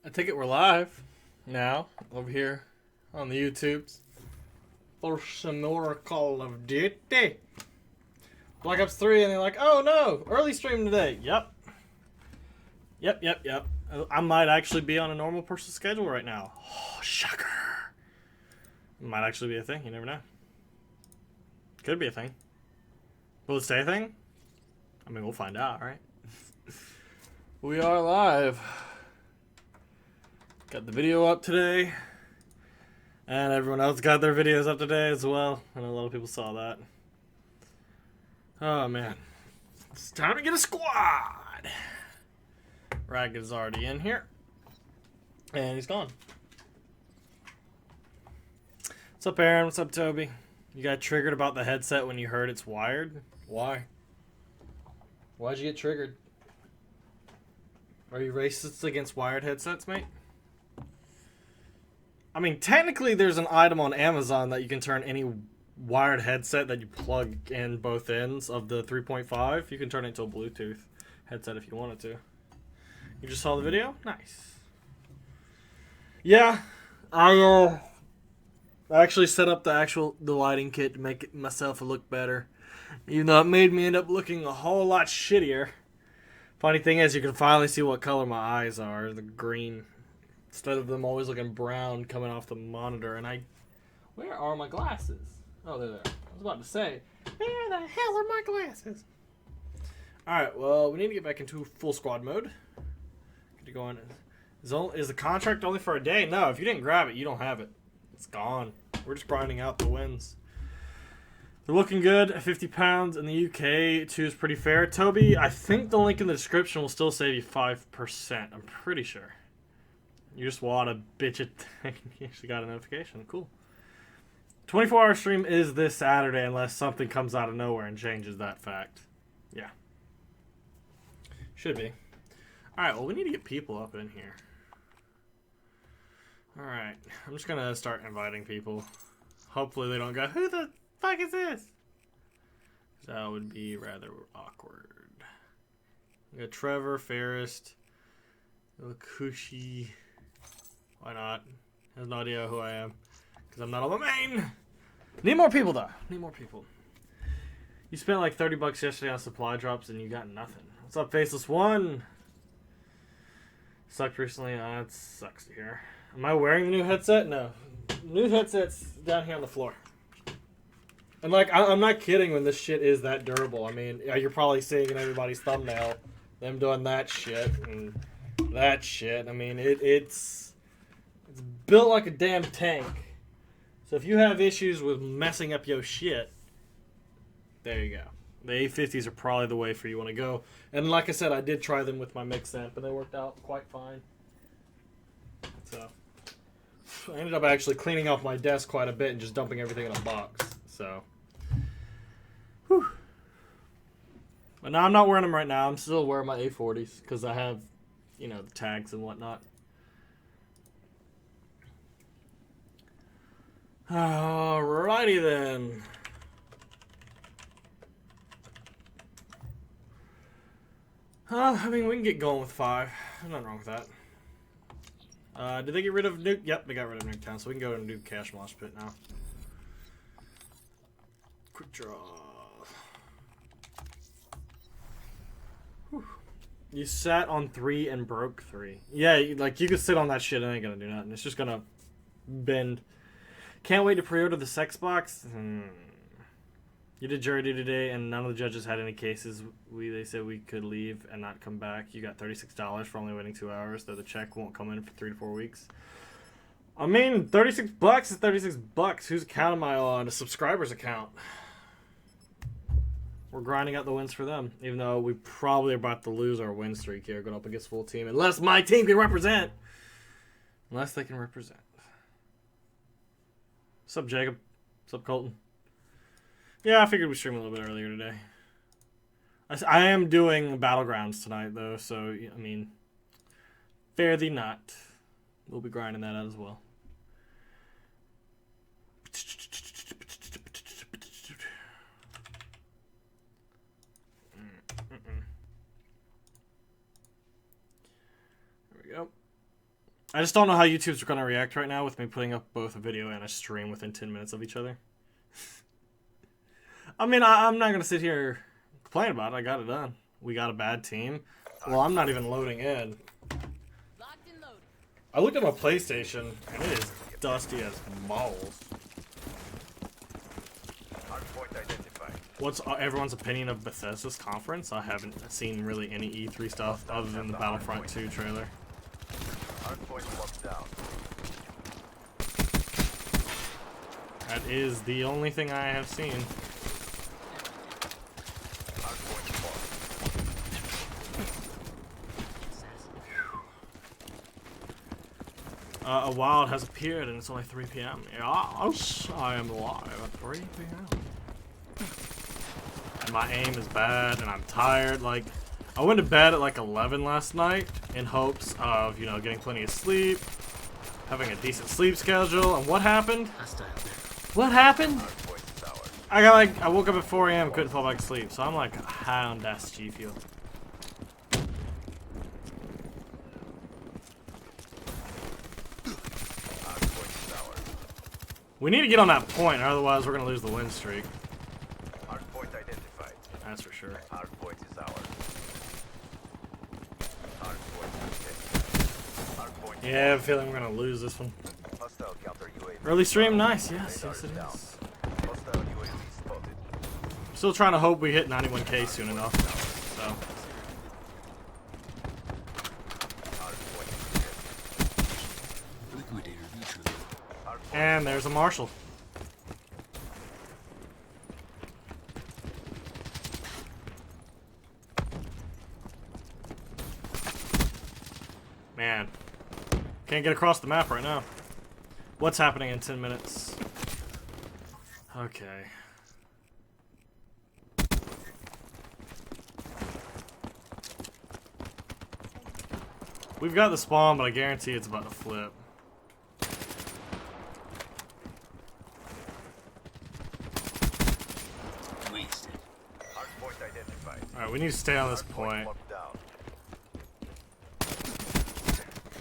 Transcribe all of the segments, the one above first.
I take it we're live now over here on the YouTubes for some more Call of Duty. Black Ops 3, and they're like, oh no, early stream today. Yep. I might actually be on a normal person's schedule right now. Oh, shocker. It might actually be a thing, you never know. Could be a thing. Will it stay a thing? I mean, we'll find out, right? We are live. Got the video up today. And everyone else got their videos up today as well. I know a lot of people saw that. Oh, man. It's time to get a squad. Ragged's already in here. And he's gone. What's up, Aaron? What's up, Toby? You got triggered about the headset when you heard it's wired? Why? Why'd you get triggered? Are you racist against wired headsets, mate? I mean, technically there's an item on Amazon that you can turn any wired headset that you plug in both ends of the 3.5. You can turn it into a Bluetooth headset if you wanted to. You just saw the video? Nice. Yeah, I actually set up the lighting kit to make it myself look better. Even though it made me end up looking a whole lot shittier. Funny thing is, you can finally see what color my eyes are. The green. Instead of them always looking brown coming off the monitor. And where are my glasses? Oh, they're there. I was about to say, where the hell are my glasses? Alright, well, we need to get back into full squad mode. Get to go on. Is the contract only for a day? No, if you didn't grab it, you don't have it. It's gone. We're just grinding out the wins. They're looking good at 50 pounds in the UK. 2 is pretty fair. Toby, I think the link in the description will still save you 5%. I'm pretty sure. You just want to bitch it. You actually got a notification. Cool. 24-hour stream is this Saturday unless something comes out of nowhere and changes that fact. Yeah. Should be. Alright, well, we need to get people up in here. Alright. I'm just going to start inviting people. Hopefully they don't go, who the fuck is this? That would be rather awkward. We got Trevor, Ferris, Lakushi. Why not? Has no idea who I am. Because I'm not on the main. Need more people, though. Need more people. You spent like $30 yesterday on supply drops and you got nothing. What's up, Faceless One? Sucked recently. It sucks to hear. Am I wearing the new headset? No. New headset's down here on the floor. And like, I'm not kidding when this shit is that durable. I mean, you're probably seeing in everybody's thumbnail them doing that shit and that shit. I mean, it's built like a damn tank. So if you have issues with messing up your shit, there you go. The A50s are probably the way for you want to go. And like I said, I did try them with my mix amp, and they worked out quite fine. So I ended up actually cleaning off my desk quite a bit and just dumping everything in a box. So, whew. But now I'm not wearing them right now. I'm still wearing my A40s because I have, you know, the tags and whatnot. Alrighty then. I mean, we can get going with 5. There's nothing wrong with that. Did they get rid of Nuke? Yep, they got rid of Nuketown, so we can go and do Cash Mosh Pit now. Quick draw. Whew. You sat on 3 and broke 3. Yeah, like you could sit on that shit and it ain't gonna do nothing. It's just gonna bend. Can't wait to pre-order the sex box. You did jury duty today, and none of the judges had any cases. They said we could leave and not come back. You got $36 for only waiting 2 hours, though the check won't come in for 3 to 4 weeks. I mean, $36 is $36. Whose account am I on? A subscriber's account. We're grinding out the wins for them, even though we probably are about to lose our win streak here, going up against full team, unless my team can represent. Unless they can represent. What's up, Jacob? What's up, Colton? Yeah, I figured we'd stream a little bit earlier today. I am doing Battlegrounds tonight, though, so, I mean, fare thee not. We'll be grinding that out as well. There we go. I just don't know how YouTube's going to react right now with me putting up both a video and a stream within 10 minutes of each other. I mean, I'm not going to sit here and complain about it. I got it done. We got a bad team. Well, I'm not even loading in. I looked at my PlayStation, and it is dusty as balls. What's everyone's opinion of Bethesda's conference? I haven't seen really any E3 stuff other than the Battlefront 2 trailer. That is the only thing I have seen. A wild has appeared and it's only 3 p.m. Yes, I am live at 3 p.m. And my aim is bad and I'm tired. Like, I went to bed at like 11 last night in hopes of, you know, getting plenty of sleep, having a decent sleep schedule. And what happened? What happened? I woke up at 4 a.m. couldn't fall back to sleep. So I'm like, how das G feel. We need to get on that point, or otherwise we're gonna lose the win streak. Hardpoint identified. That's for sure. Hardpoint is ours. Hardpoint. Yeah, I have a feeling we're gonna lose this one. Hostile counter UAV. Early stream, nice. Yes, yes it is. Hostile UAV spotted. I'm still trying to hope we hit 91k soon enough. So. And there's a Marshall. Man. Can't get across the map right now. What's happening in 10 minutes? Okay. We've got the spawn, but I guarantee it's about to flip. Alright, we need to stay on this point.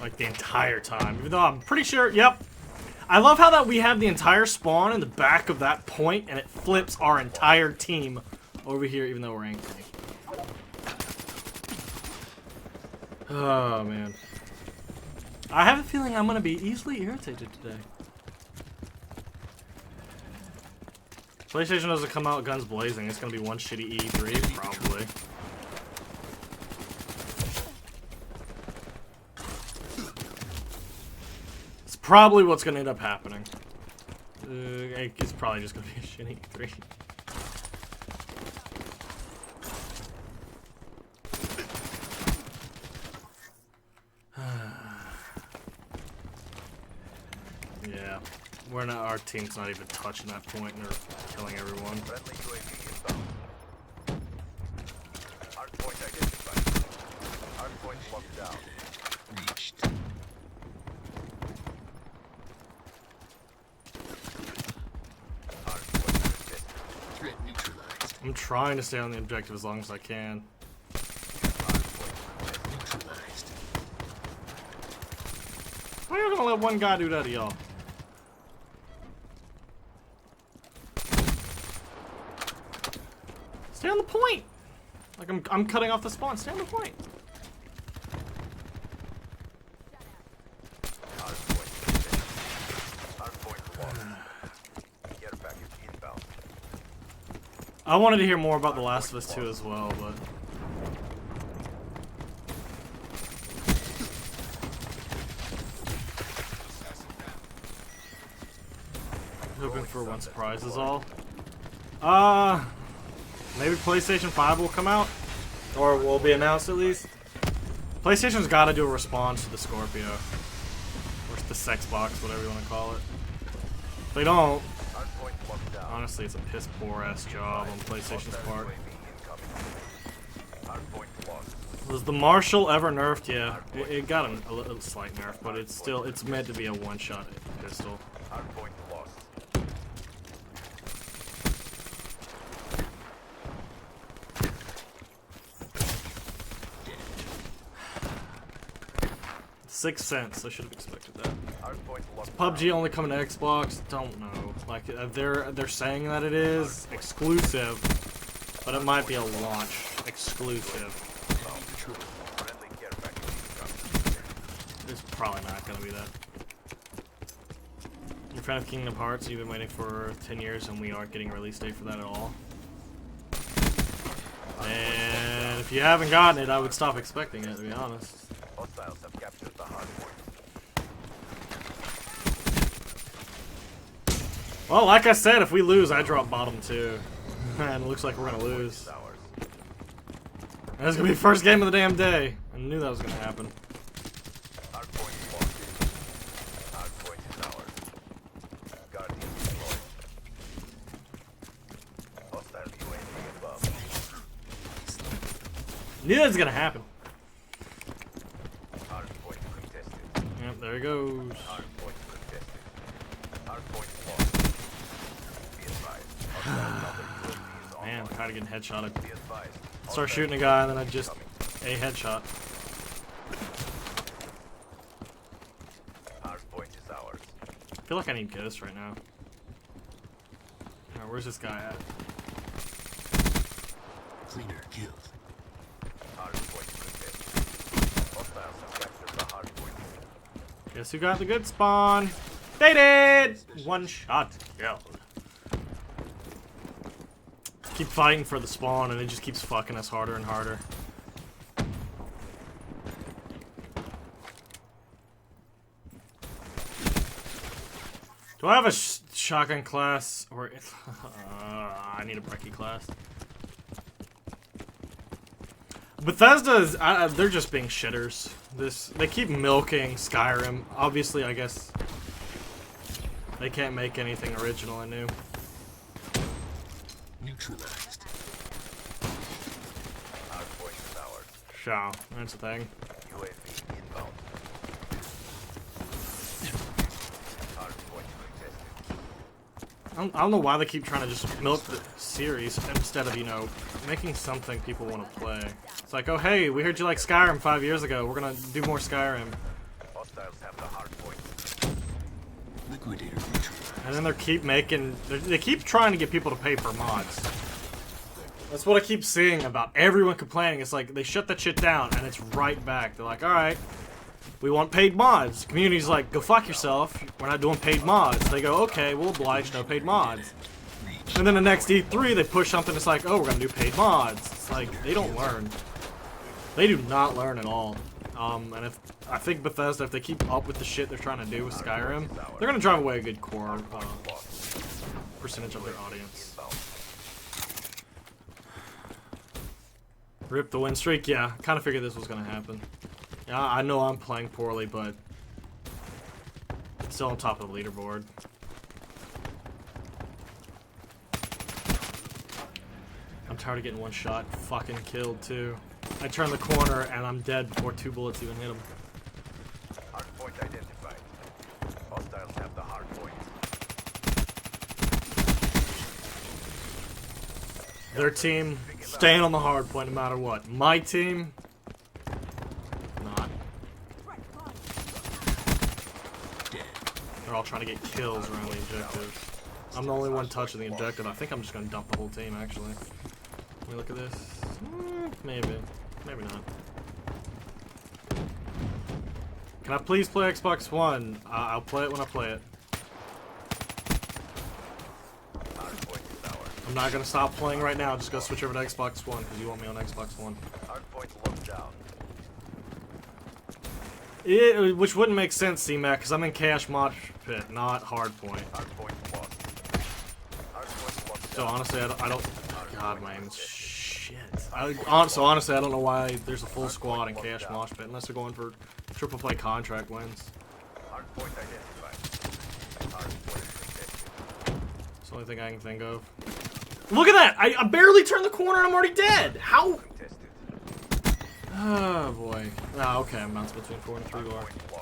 Like the entire time. Even though I'm pretty sure, yep. I love how that we have the entire spawn in the back of that point and it flips our entire team over here even though we're anchoring. Oh man. I have a feeling I'm gonna be easily irritated today. PlayStation doesn't come out guns blazing. It's gonna be one shitty E3, probably. It's probably what's gonna end up happening. It's probably just gonna be a shitty E3. Yeah, we're not. Our team's not even touching that point, and they're killing everyone. Friendly UAV inbound. Hardpoint identified. Hardpoint locked down. Reached. Hardpoint contested. Threat neutralized. I'm trying to stay on the objective as long as I can. Hardpoint neutralized. Why are you gonna let one guy do that to y'all? Stay on the point! Like I'm cutting off the spawn. Stay on the point. I wanted to hear more about The Last of Us 2 as well, but hoping for one surprise is all. Maybe PlayStation 5 will come out, or will be announced at least. PlayStation's got to do a response to the Scorpio, or the sex box, whatever you want to call it. If they don't, honestly, it's a piss poor ass job on PlayStation's part. Was the Marshall ever nerfed? Yeah, it got a little slight nerf, but it's meant to be a one-shot pistol. 6 cents. I should have expected that. Hardpoint locked PUBG only coming to Xbox? Don't know. Like they're saying that it is exclusive, but it might be a launch exclusive. Friendly care package. It's probably not gonna be that. You're a fan of Kingdom Hearts? You've been waiting for 10 years, and we aren't getting a release date for that at all. And if you haven't gotten it, I would stop expecting it, to be honest. Hostiles have captured the hardpoint. Well, like I said, if we lose, I drop bottom 2. And it looks like we're gonna lose. Ours. And it's gonna be the first game of the damn day. I knew that was gonna happen. Hardpoint is locked. Hardpoint is ours. Guardian deployed. Hostile UAV above. Knew that was gonna happen. Hardpoint contested. Yep, there he goes. Hardpoint contested. Hardpoint lost. Be advised. Hostile UAV is Man, I'm online. kind of getting headshotted. Be advised. Start shooting a guy, and then I just a headshot. Hardpoint is ours. I feel like I need ghosts right now. Alright, where's this guy at? Cleaner killed. Hardpoint contested. Hostiles have captured the hardpoint. Guess who got the good spawn? They did! One shot killed. Keep fighting for the spawn, and it just keeps fucking us harder and harder. Do I have a shotgun class? Or I need a breckie class. Bethesda is, they're just being shitters. They keep milking Skyrim. Obviously, I guess they can't make anything original and new. Neutralized. Hardpoint is ours. So, that's the thing. UAV inbound. Hardpoint contested. I don't know why they keep trying to just milk the series instead of, you know, making something people want to play. It's like, oh hey, we heard you like Skyrim 5 years ago. We're gonna do more Skyrim. Hostiles have the hardpoint. Liquidator neutralized. And then they keep trying to get people to pay for mods. That's what I keep seeing about everyone complaining. It's like, they shut that shit down, and it's right back. They're like, alright, we want paid mods. The community's like, go fuck yourself. We're not doing paid mods. They go, okay, we'll oblige no paid mods. And then the next E3, they push something that's like, oh, we're gonna do paid mods. It's like, they don't learn. They do not learn at all. And if I think Bethesda, if they keep up with the shit they're trying to do with Skyrim, they're gonna drive away a good core percentage of their audience. Rip the win streak, yeah. Kind of figured this was gonna happen. Yeah, I know I'm playing poorly, but still on top of the leaderboard. I'm tired of getting one shot fucking killed too. I turn the corner and I'm dead before 2 bullets even hit him. Hardpoint identified. Hostiles have the hardpoint. Their team staying on the hard point no matter what. My team, not. They're all trying to get kills around the objectives. I'm the only one touching the objective. I think I'm just gonna dump the whole team actually. Let me look at this. Maybe. Maybe not. Can I please play Xbox One? I'll play it when I play it. Hardpoint is ours. I'm not gonna stop playing right now. Just go switch over to Xbox One because you want me on Xbox One. Hardpoint locked down. Which wouldn't make sense, C-Mac, because I'm in Cash Mosh Pit, not Hardpoint. Hardpoint lost. Hardpoint locked So down. honestly, I don't. God, my aim is shit. So honestly, I don't know why there's a full squad in Cash Mosh Pit unless they're going for triple play contract wins. Hardpoint identified. Hardpoint contested. It's the only thing I can think of. Look at that! I barely turned the corner and I'm already dead! How? Contested. Oh boy. Ah, okay, I'm bouncing between 4 and 3 bar. Hardpoint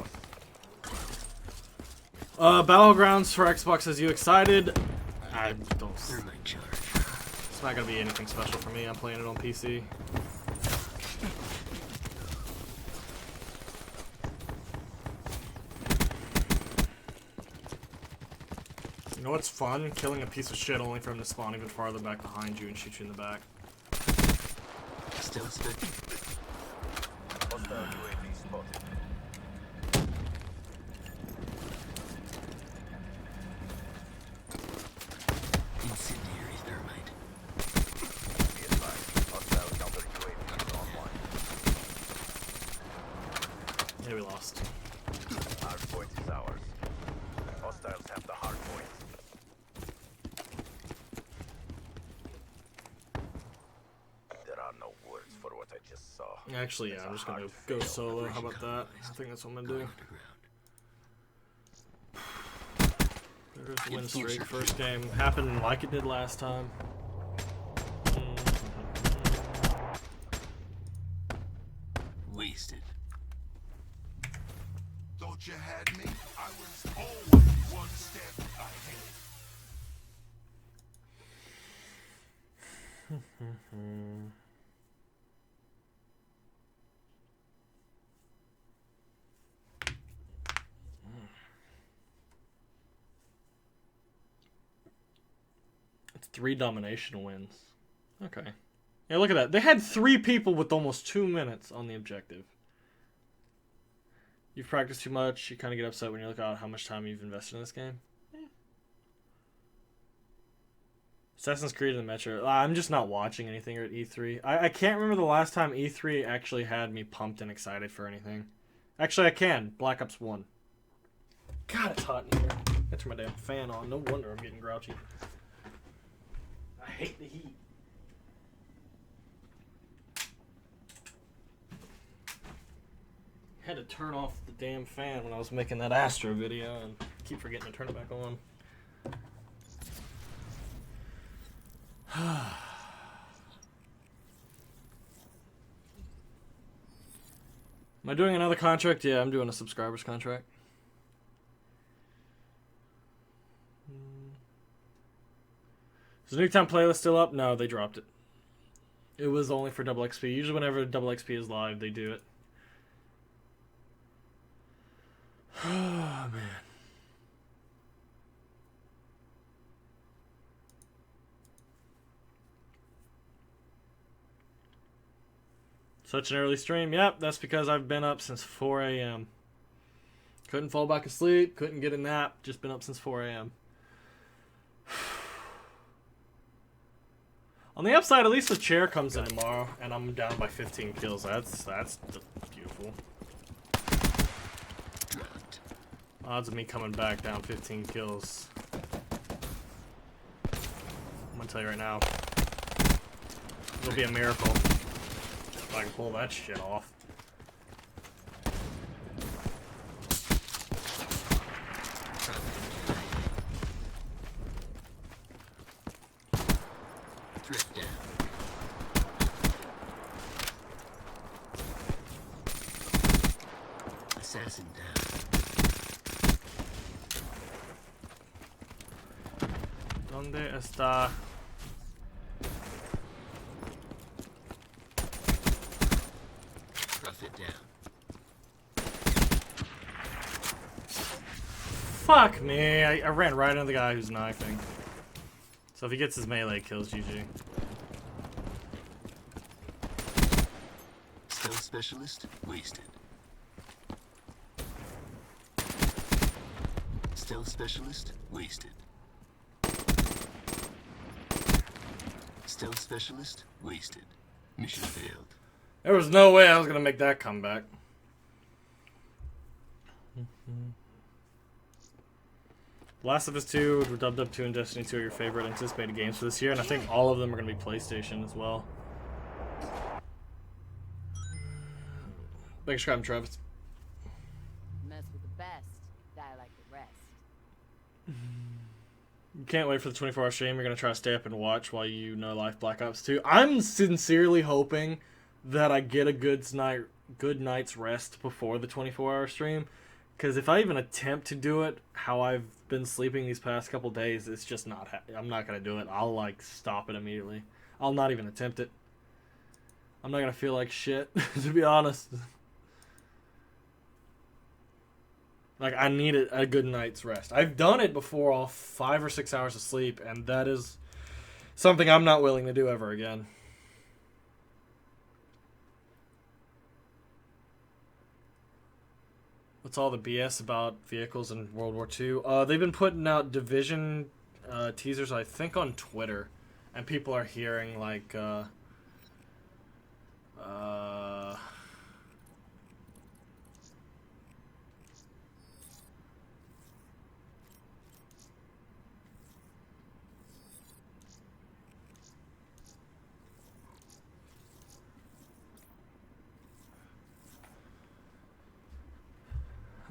lost. Battlegrounds for Xbox, is you excited? I don't. Thermite charge. It's not gonna be anything special for me. I'm playing it on PC. know what's fun? Killing a piece of shit only for him to spawn even farther back behind you and shoot you in the back. Still spec. Hostile UAV spotted. Incendiary thermite. Be advised. Hostile counter UAV is online. Yeah, we lost. Hard point is ours. Hostiles have the hard point. There are no words for what I just saw. Actually, yeah, I'm just gonna go solo. How about that? I think that's what I'm gonna do. Underground. There's the win streak. First game happened like it did last time. Wasted. Thought you had me? I was always one step ahead. It's 3 domination wins. Okay. Yeah, look at that. They had 3 people with almost 2 minutes on the objective. You've practiced too much. You kind of get upset when you look at how much time you've invested in this game. Assassin's Creed and Metro. I'm just not watching anything at E3. I can't remember the last time E3 actually had me pumped and excited for anything. Actually, I can. Black Ops 1. God, it's hot in here. I turn my damn fan on. No wonder I'm getting grouchy. I hate the heat. Had to turn off the damn fan when I was making that Astro video and keep forgetting to turn it back on. Am I doing another contract? Yeah, I'm doing a subscribers contract. Is the Nuketown playlist still up? No, they dropped it. It was only for double XP. Usually whenever double XP is live, they do it. Oh, man. Such an early stream. Yep, that's because I've been up since 4 a.m. Couldn't fall back asleep. Couldn't get a nap. Just been up since 4 a.m. On the upside, at least the chair comes in tomorrow, and I'm down by 15 kills. That's beautiful. Odds of me coming back down 15 kills. I'm gonna tell you right now. It'll be a miracle if I can pull that shit off. Drift down. Assassin down. ¿Dónde está? Rough it down. Fuck me! I ran right into the guy who's knifing. So if he gets his melee kills, GG. Stealth specialist wasted. Stealth specialist wasted. Stealth specialist wasted. Mission failed. There was no way I was gonna make that comeback. Last of Us 2, Dubbed Up 2, and Destiny 2 are your favorite anticipated games for this year, and I think all of them are going to be PlayStation as well. Thanks for coming, Travis. Mess with the best, die like the rest. You can't wait for the 24-hour stream. You're going to try to stay up and watch while you know Life Black Ops 2. I'm sincerely hoping that I get a good night's rest before the 24-hour stream. Because if I even attempt to do it how I've been sleeping these past couple days, it's just not... I'm not going to do it. I'll, like, stop it immediately. I'll not even attempt it. I'm not going to feel like shit, to be honest. Like, I need a good night's rest. I've done it before off 5 or 6 hours of sleep, and that is something I'm not willing to do ever again. What's all the BS about vehicles in World War II? They've been putting out Division teasers, I think, on Twitter. And people are hearing, like,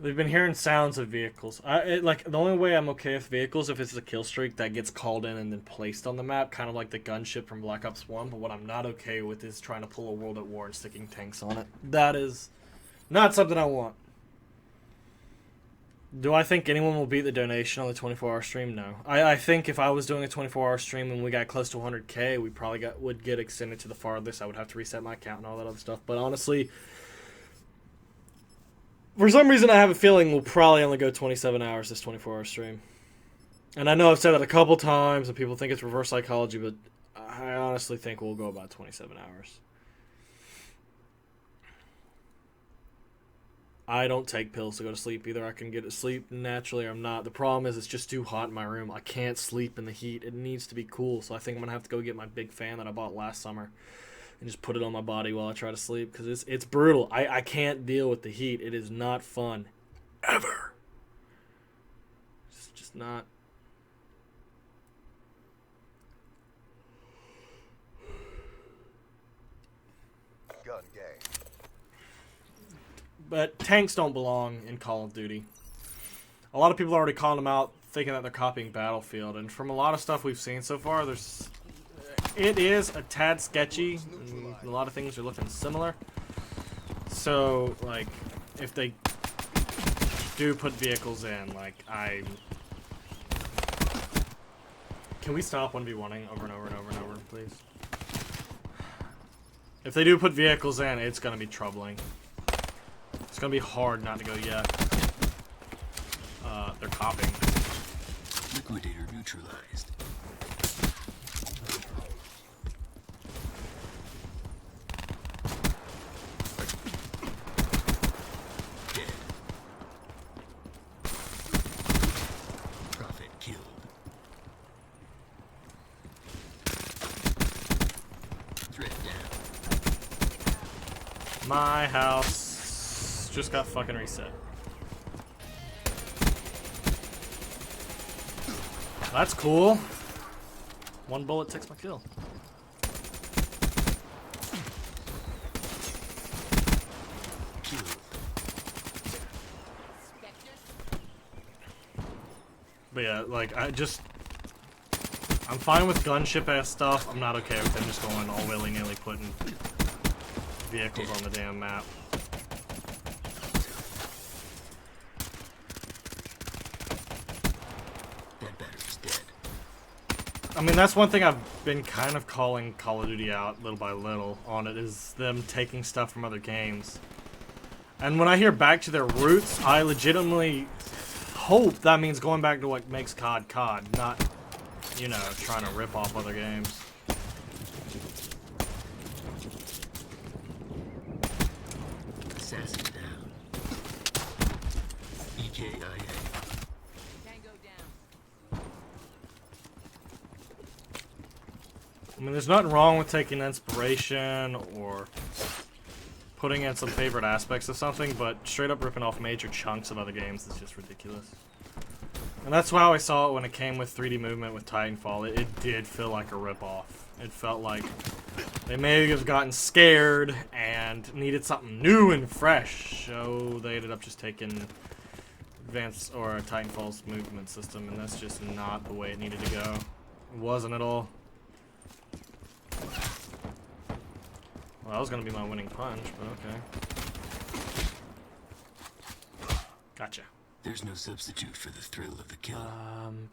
they've been hearing sounds of vehicles. Like, the only way I'm okay with vehicles if it's a kill streak that gets called in and then placed on the map, kind of like the gunship from Black Ops 1. But what I'm not okay with is trying to pull a World at War and sticking tanks on it. That is not something I want. Do I think anyone will beat the donation on the 24-hour stream? No. I think if I was doing a 24-hour stream and we got close to 100K, we probably would get extended to the farthest. I would have to reset my account and all that other stuff. But honestly, for some reason, I have a feeling we'll probably only go 27 hours this 24-hour stream. And I know I've said that a couple times, and people think it's reverse psychology, but I honestly think we'll go about 27 hours. I don't take pills to go to sleep either. I can get to sleep naturally or I'm not. The problem is it's just too hot in my room. I can't sleep in the heat. It needs to be cool, so I think I'm going to have to go get my big fan that I bought last summer and just put it on my body while I try to sleep, because it's brutal. I can't deal with the heat. It is not fun. Ever. It's just not. Gun gang. But tanks don't belong in Call of Duty. A lot of people are already calling them out, thinking that they're copying Battlefield. And from a lot of stuff we've seen so far, it is a tad sketchy. And a lot of things are looking similar. So, like, if they do put vehicles in, like, can we stop 1v1ing over and over and over and over, please? If they do put vehicles in, it's going to be troubling. It's going to be hard not to go, yeah. They're copying. Liquidator neutralized. Dead. Prophet killed. Threat down. My house just got fucking reset. That's cool. One bullet takes my kill. But yeah, like, I'm fine with gunship-ass stuff. I'm not okay with them just going all willy-nilly putting vehicles on the damn map. I mean, that's one thing I've been kind of calling Call of Duty out little by little on it, is them taking stuff from other games. And when I hear back to their roots, I legitimately hope that means going back to what makes COD COD, not, you know, trying to rip off other games. Assassin down. EKIA. I mean, there's nothing wrong with taking inspiration or putting in some favorite aspects of something, but straight up ripping off major chunks of other games is just ridiculous. And that's how I saw it when it came with 3D movement with Titanfall. It did feel like a ripoff. It felt like they may have gotten scared and needed something new and fresh, so they ended up just taking Advanced or Titanfall's movement system, and that's just not the way it needed to go. It wasn't at all. Well, that was going to be my winning punch, but okay. Gotcha. There's no substitute for the thrill of the kill.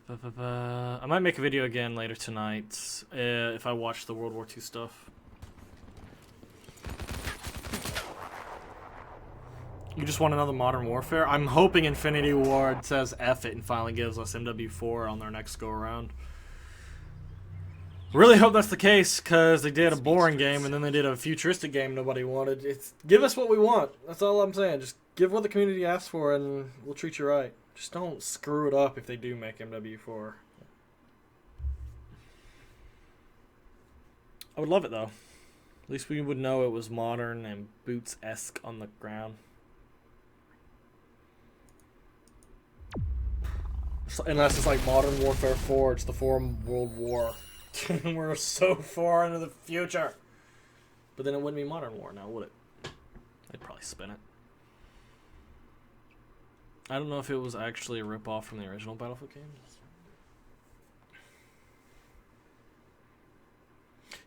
I might make a video again later tonight if I watch the World War II stuff. You just want another Modern Warfare? I'm hoping Infinity Ward says F it and finally gives us MW4 on their next go around. Really hope that's the case, because they did a boring game and then they did a futuristic game nobody wanted. Give us what we want. That's all I'm saying. Just give what the community asks for and we'll treat you right. Just don't screw it up if they do make MW4. I would love it, though. At least we would know it was modern and Boots-esque on the ground. Unless it's like Modern Warfare 4, it's the Foreign World War. We're so far into the future. But then it wouldn't be Modern War now, would it? They'd probably spin it. I don't know if it was actually a ripoff from the original Battlefield games.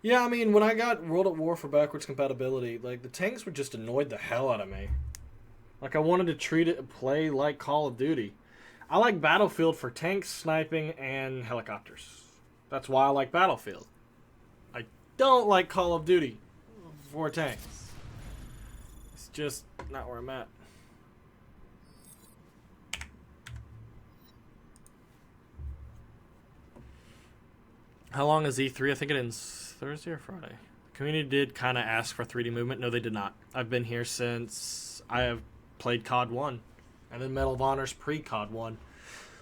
Yeah, I mean, when I got World at War for backwards compatibility, like, the tanks were just annoyed the hell out of me. Like, I wanted to treat it, play like Call of Duty. I like Battlefield for tanks, sniping, and helicopters. That's why I like Battlefield. I don't like Call of Duty for tanks. It's just not where I'm at. How long is E3? I think it ends Thursday or Friday. The community did kind of ask for 3D movement. No, they did not. I've been here since I have played COD 1. And then Medal of Honor's pre-COD 1.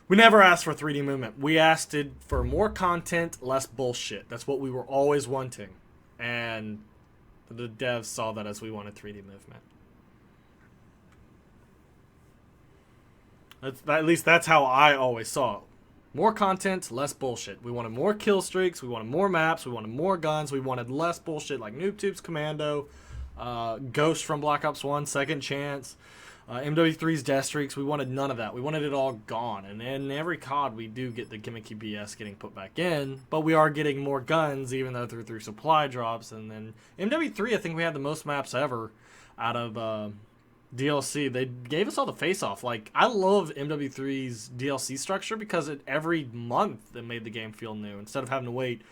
We never asked for 3D movement. We asked it for more content, less bullshit. That's what we were always wanting. And the devs saw that as we wanted 3D movement. At least that's how I always saw it. More content, less bullshit. We wanted more kill streaks, we wanted more maps, we wanted more guns, we wanted less bullshit like Noob Tube's Commando, Ghost from Black Ops 1, Second Chance, MW3's Death Streaks. We wanted none of that. We wanted it all gone. And in every COD, we do get the gimmicky BS getting put back in, but we are getting more guns, even though they're through supply drops. And then MW3, I think we had the most maps ever out of DLC. They gave us all the face-off. Like, I love MW3's DLC structure because every month it made the game feel new. Instead of having to wait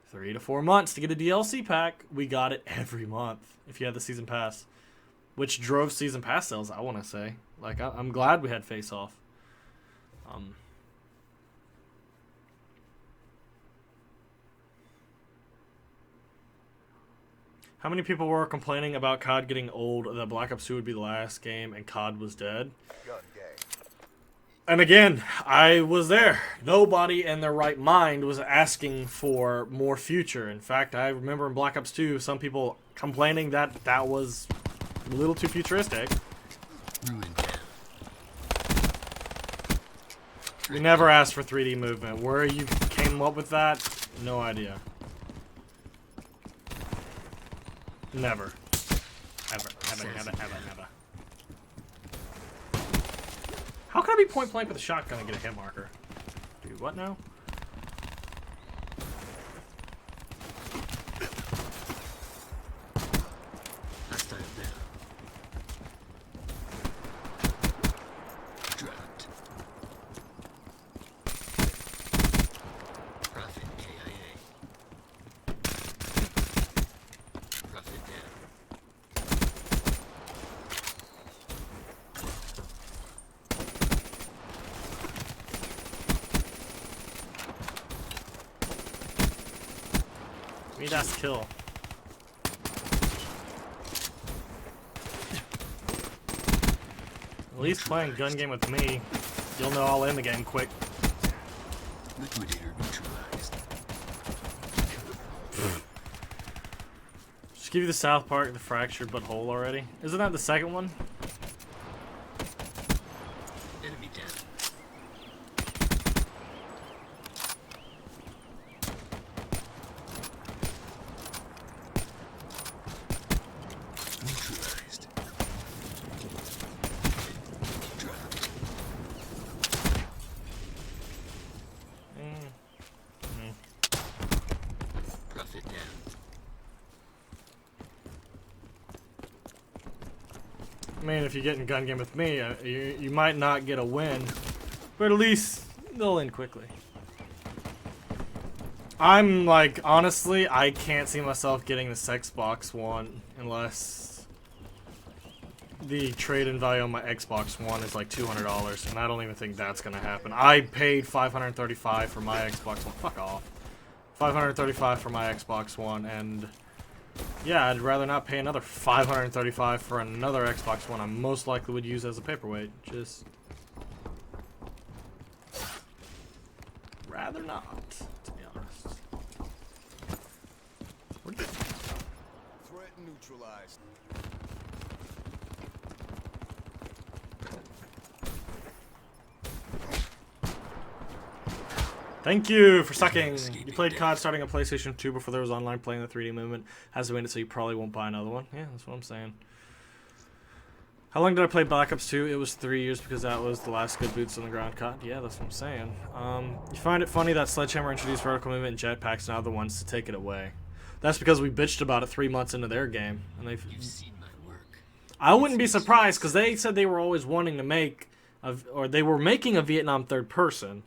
3 to 4 months to get a DLC pack, we got it every month if you had the season pass, which drove season pass sales, I want to say. Like, I'm glad we had face-off. How many people were complaining about COD getting old, that Black Ops 2 would be the last game, and COD was dead? Gun game. And again, I was there. Nobody in their right mind was asking for more future. In fact, I remember in Black Ops 2, some people complaining that that was a little too futuristic. We never asked for 3D movement. Where you came up with that, no idea. Never. Ever. How can I be point blank with a shotgun and get a hit marker? Dude, what now? Hostile down. Dropped. Profit KIA. Profit down. We need that kill. At least playing gun game with me, you'll know I'll end the game quick. Liquidator neutralized. Just give you the South Park, the fractured but whole already. Isn't that the second one? Enemy down. Neutralized. Dropped. Profit down. I mean, if you get in gun game with me, you might not get a win, but at least they'll end quickly. I'm like, honestly, I can't see myself getting this Xbox One unless the trade-in value on my Xbox One is like $200, and I don't even think that's gonna happen. I paid $535 for my Xbox One. Fuck off. $535 for my Xbox One, and yeah, I'd rather not pay another $535 for another Xbox One I most likely would use as a paperweight. Just rather not, to be honest. Threat neutralized. Thank you for sucking. You played COD starting a PlayStation 2 before there was online playing the 3D movement. Hasn't made it so you probably won't buy another one. Yeah, that's what I'm saying. How long did I play Black Ops 2? It was 3 years because that was the last good boots on the ground COD. Yeah, that's what I'm saying. You find it funny that Sledgehammer introduced vertical movement and jetpacks, now the ones to take it away. That's because we bitched about it 3 months into their game, and they've. You've seen my work. I wouldn't be surprised because they said they were always wanting to make, or they were making a Vietnam third person.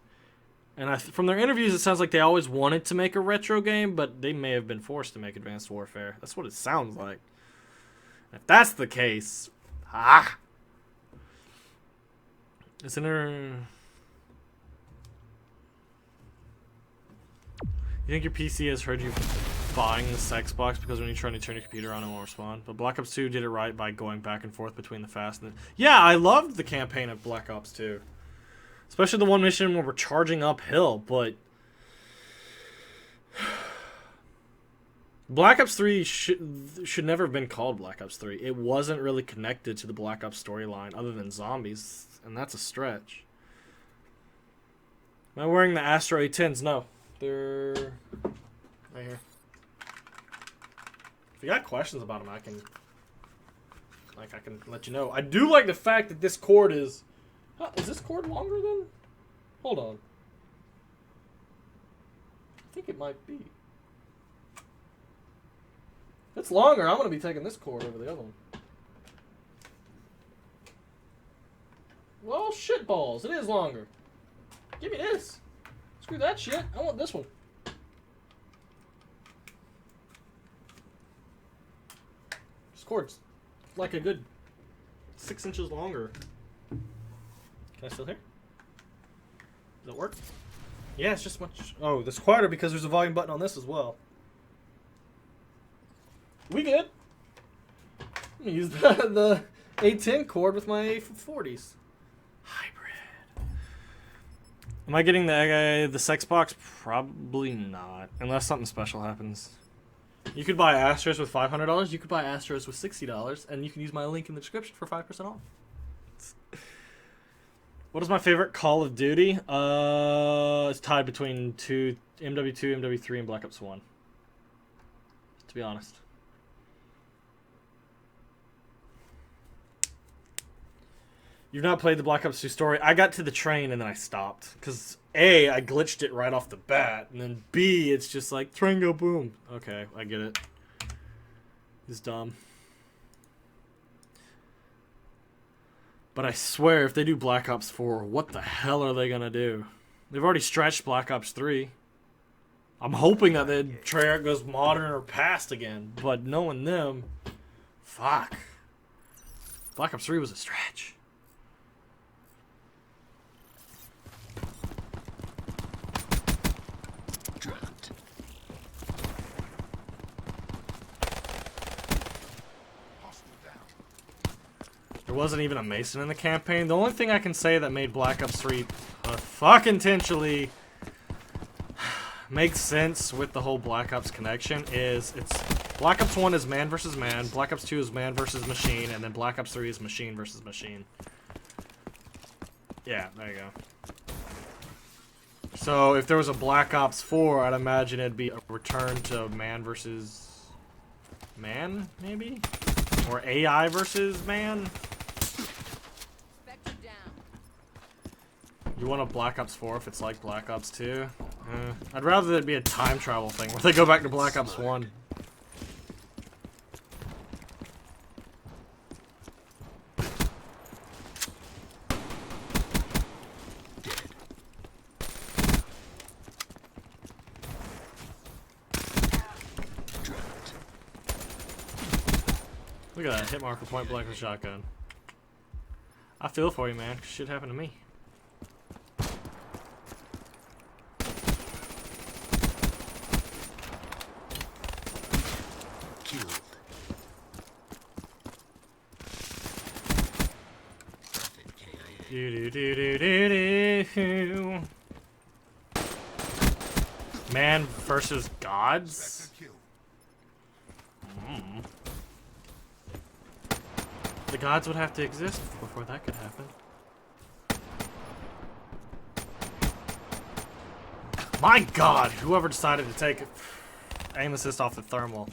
And from their interviews, it sounds like they always wanted to make a retro game, but they may have been forced to make Advanced Warfare. That's what it sounds like. If that's the case, isn't there? You think your PC has heard you buying this Xbox because when you're trying to turn your computer on, it won't respond? But Black Ops 2 did it right by going back and forth between the fast and the... Yeah, I loved the campaign of Black Ops 2. Especially the one mission where we're charging uphill, but... Black Ops 3 should never have been called Black Ops 3. It wasn't really connected to the Black Ops storyline other than zombies, and that's a stretch. Am I wearing the Astro A10s? No. They're right here. If you got questions about them, I can let you know. I do like the fact that this cord is... Is this cord longer than... Hold on. I think it might be. If it's longer, I'm going to be taking this cord over the other one. Well, shit balls. It is longer. Give me this. Screw that shit. I want this one. This cord's like a good 6 inches longer. Can I still hear? Does it work? Yeah, it's just much... Oh, this quieter because there's a volume button on this as well. We good. I'm going to use the A10 cord with my A40s. Hybrid. Am I getting the sex box? Probably not. Unless something special happens. You could buy Astros with $500. You could buy Astros with $60. And you can use my link in the description for 5% off. What is my favorite Call of Duty? It's tied between MW2, MW3, and Black Ops 1. To be honest. You've not played the Black Ops 2 story. I got to the train and then I stopped. Because A, I glitched it right off the bat. And then B, it's just like, train go boom. Okay, I get it. It's dumb. But I swear, if they do Black Ops 4, what the hell are they going to do? They've already stretched Black Ops 3. I'm hoping that the trailer goes modern or past again. But knowing them, fuck. Black Ops 3 was a stretch. Dropped. There wasn't even a Mason in the campaign. The only thing I can say that made Black Ops 3 fucking intentionally makes sense with the whole Black Ops connection is it's Black Ops 1 is man versus man, Black Ops 2 is man versus machine, and then Black Ops 3 is machine versus machine. Yeah, there you go. So if there was a Black Ops 4, I'd imagine it'd be a return to man versus man, maybe? Or AI versus man? Spectre down. You want a Black Ops 4 if it's like Black Ops 2? I'd rather it be a time travel thing where they go back to Black Ops 1. Look at that, hit marker point blank with shotgun. I feel for you, man. Shit happened to me. Killed. Profit KIA. Do do do do do do. Man versus gods. Kill. The gods would have to exist before that could happen. My God! Whoever decided to take aim assist off the thermal.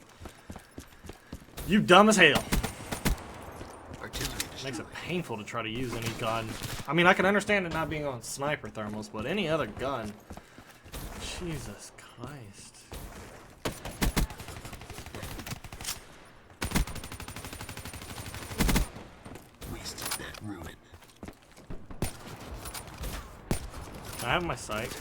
You dumb as hell. Artillery Makes destroyed. it painful to try to use any gun. I mean, I can understand it not being on sniper thermals, but any other gun. Jesus Christ. Wasted that ruin. I have my sight.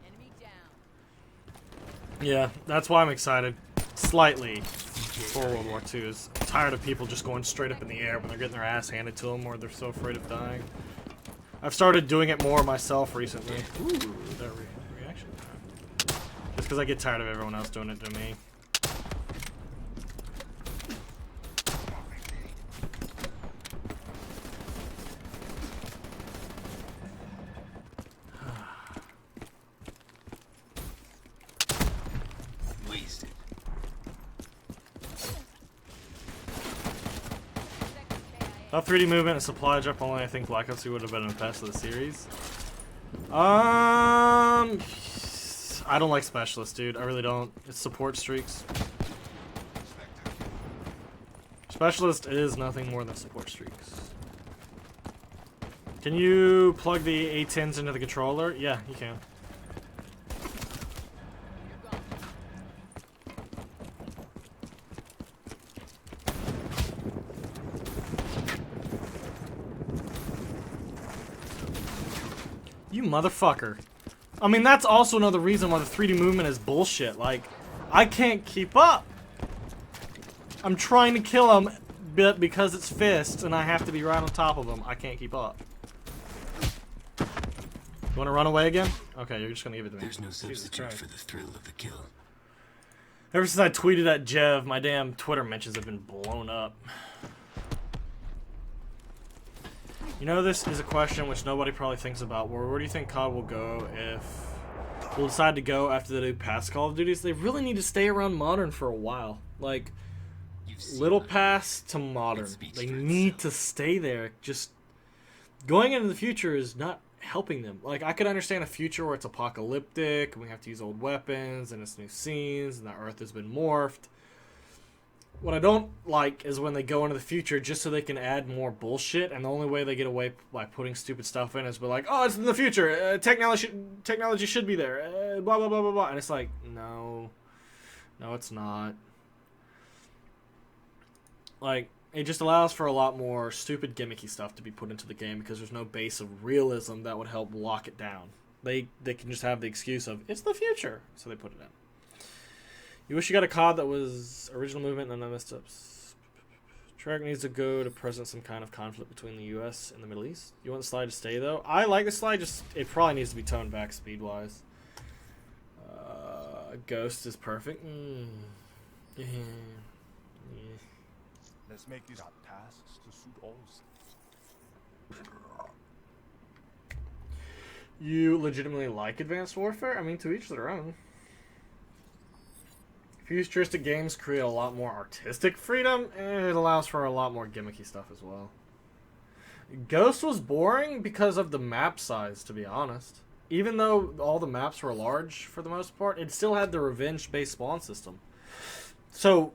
Enemy down. Yeah, that's why I'm excited. Slightly. For World War II is tired of people just going straight up in the air when they're getting their ass handed to them or they're so afraid of dying. I've started doing it more myself recently. Ooh, that reaction time. Just because I get tired of everyone else doing it to me. Wasted. That 3D movement and supply drop only I think Black Ops 2 would have been the best of the series. I don't like specialists, dude. I really don't. It's support streaks. Specialist is nothing more than support streaks. Can you plug the A10s into the controller? Yeah, you can. You motherfucker. I mean, that's also another reason why the 3D movement is bullshit. Like, I can't keep up. I'm trying to kill him, but because it's fists and I have to be right on top of him, I can't keep up. You want to run away again? Okay, you're just going to give it to me. There's no Jesus substitute Christ. for the thrill of the kill. Ever since I tweeted at Jev, my damn Twitter mentions have been blown up. You know, this is a question which nobody probably thinks about. Where do you think COD will go if we'll decide to go after they do past Call of Duties? They really need to stay around modern for a while. Like, You've seen little my- pass to modern. It speaks They for need itself. to stay there. Just going into the future is not helping them. Like, I could understand a future where it's apocalyptic and we have to use old weapons and it's new scenes and the Earth has been morphed. What I don't like is when they go into the future just so they can add more bullshit, and the only way they get away by putting stupid stuff in is be like, oh, it's in the future, technology should be there, blah, blah, blah, blah, blah. And it's like, no, it's not. Like, it just allows for a lot more stupid gimmicky stuff to be put into the game because there's no base of realism that would help lock it down. They can just have the excuse of, it's the future, so they put it in. You wish you got a COD that was original movement and then I messed up. Track needs to go to present some kind of conflict between the U.S. and the Middle East. You want the slide to stay, though? I like the slide, just it probably needs to be toned back speed-wise. Ghost is perfect. Yeah. Let's make these tasks to suit all. You legitimately like Advanced Warfare? I mean, to each their own. Futuristic games create a lot more artistic freedom, and it allows for a lot more gimmicky stuff as well. Ghost was boring because of the map size, to be honest. Even though all the maps were large for the most part, it still had the revenge-based spawn system. So,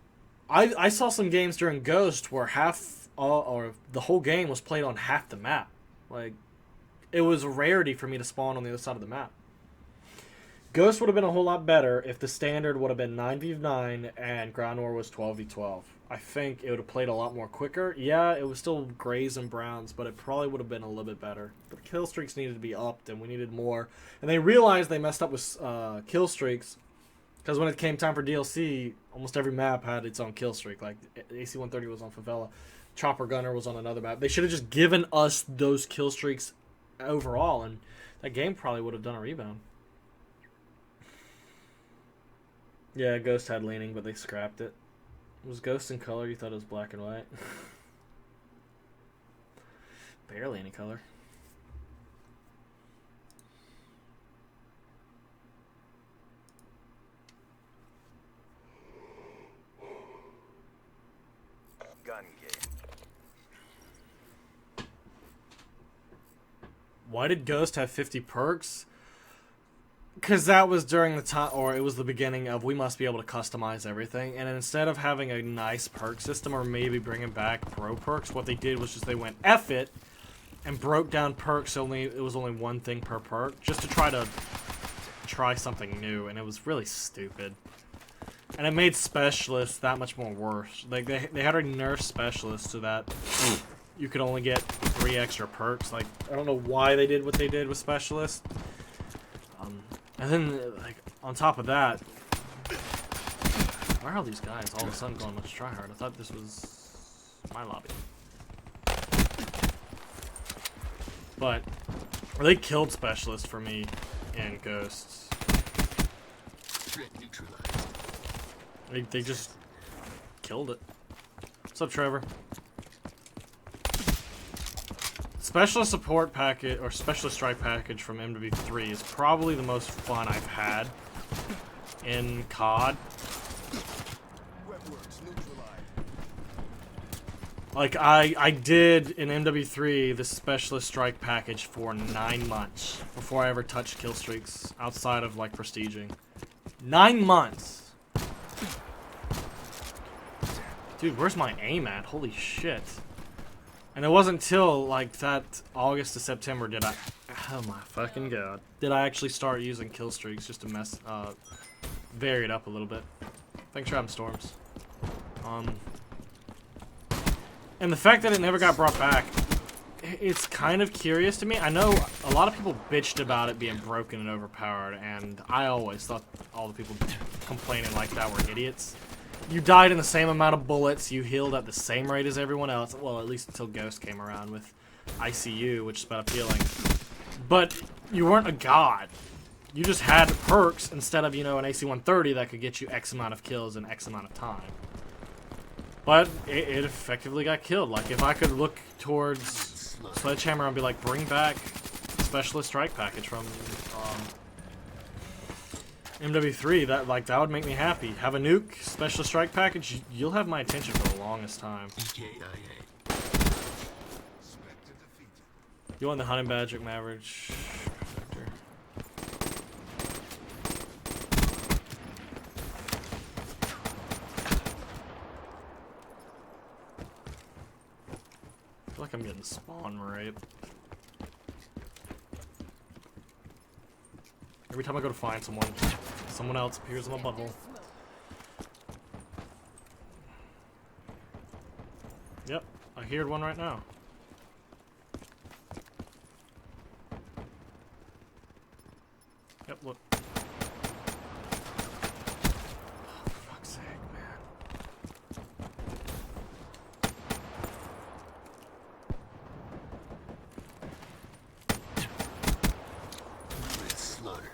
I saw some games during Ghost where or the whole game was played on half the map. Like, it was a rarity for me to spawn on the other side of the map. Ghost would have been a whole lot better if the standard would have been 9v9 and Ground War was 12v12. I think it would have played a lot more quicker. Yeah, it was still grays and browns, but it probably would have been a little bit better. But kill streaks needed to be upped, and we needed more. And they realized they messed up with kill streaks, because when it came time for DLC, almost every map had its own kill streak. Like AC-130 was on Favela, Chopper Gunner was on another map. They should have just given us those kill streaks overall, and that game probably would have done a rebound. Yeah, Ghost had leaning, but they scrapped it. Was Ghost in color? You thought it was black and white? Barely any color. Gun game. Why did Ghost have 50 perks? Because that was during the time, or it was the beginning of we must be able to customize everything. And instead of having a nice perk system or maybe bringing back pro perks, what they did was just they went F it and broke down perks. It was only one thing per perk just to try something new, and it was really stupid. And it made specialists that much more worse. Like they had to nerf specialists so that you could only get 3 extra perks. Like I don't know why they did what they did with specialists. And then, like, on top of that, why are all these guys all of a sudden going much tryhard? I thought this was my lobby. But, they killed Specialist for me in Ghosts. Threat neutralized. They just killed it. What's up, Trevor? Specialist support package, or specialist strike package from MW3 is probably the most fun I've had in COD. Like, I did in MW3 the specialist strike package for 9 months before I ever touched kill streaks outside of, like, prestiging. 9 months! Dude, where's my aim at? Holy shit. And it wasn't until, like, that August to September did I... Oh my fucking god. Did I actually start using kill streaks just to vary it up a little bit. Thanks for having Storms. And the fact that it never got brought back, it's kind of curious to me. I know a lot of people bitched about it being broken and overpowered, and I always thought all the people complaining like that were idiots. You died in the same amount of bullets, you healed at the same rate as everyone else, well, at least until Ghost came around with ICU, which is about appealing. But you weren't a god. You just had perks instead of, you know, an AC-130 that could get you X amount of kills in X amount of time. But it effectively got killed. Like, if I could look towards Sledgehammer and be like, bring back Specialist Strike Package from MW3, that would make me happy. Have a nuke, Specialist Strike Package, you'll have my attention for the longest time. You want the Hunting Badger Maverick Perfector. I feel like I'm getting spawn raped. Every time I go to find someone else appears in my butthole. Yep, I heard one right now. Yep, look. Oh, for fuck's sake, man. Slaughtered.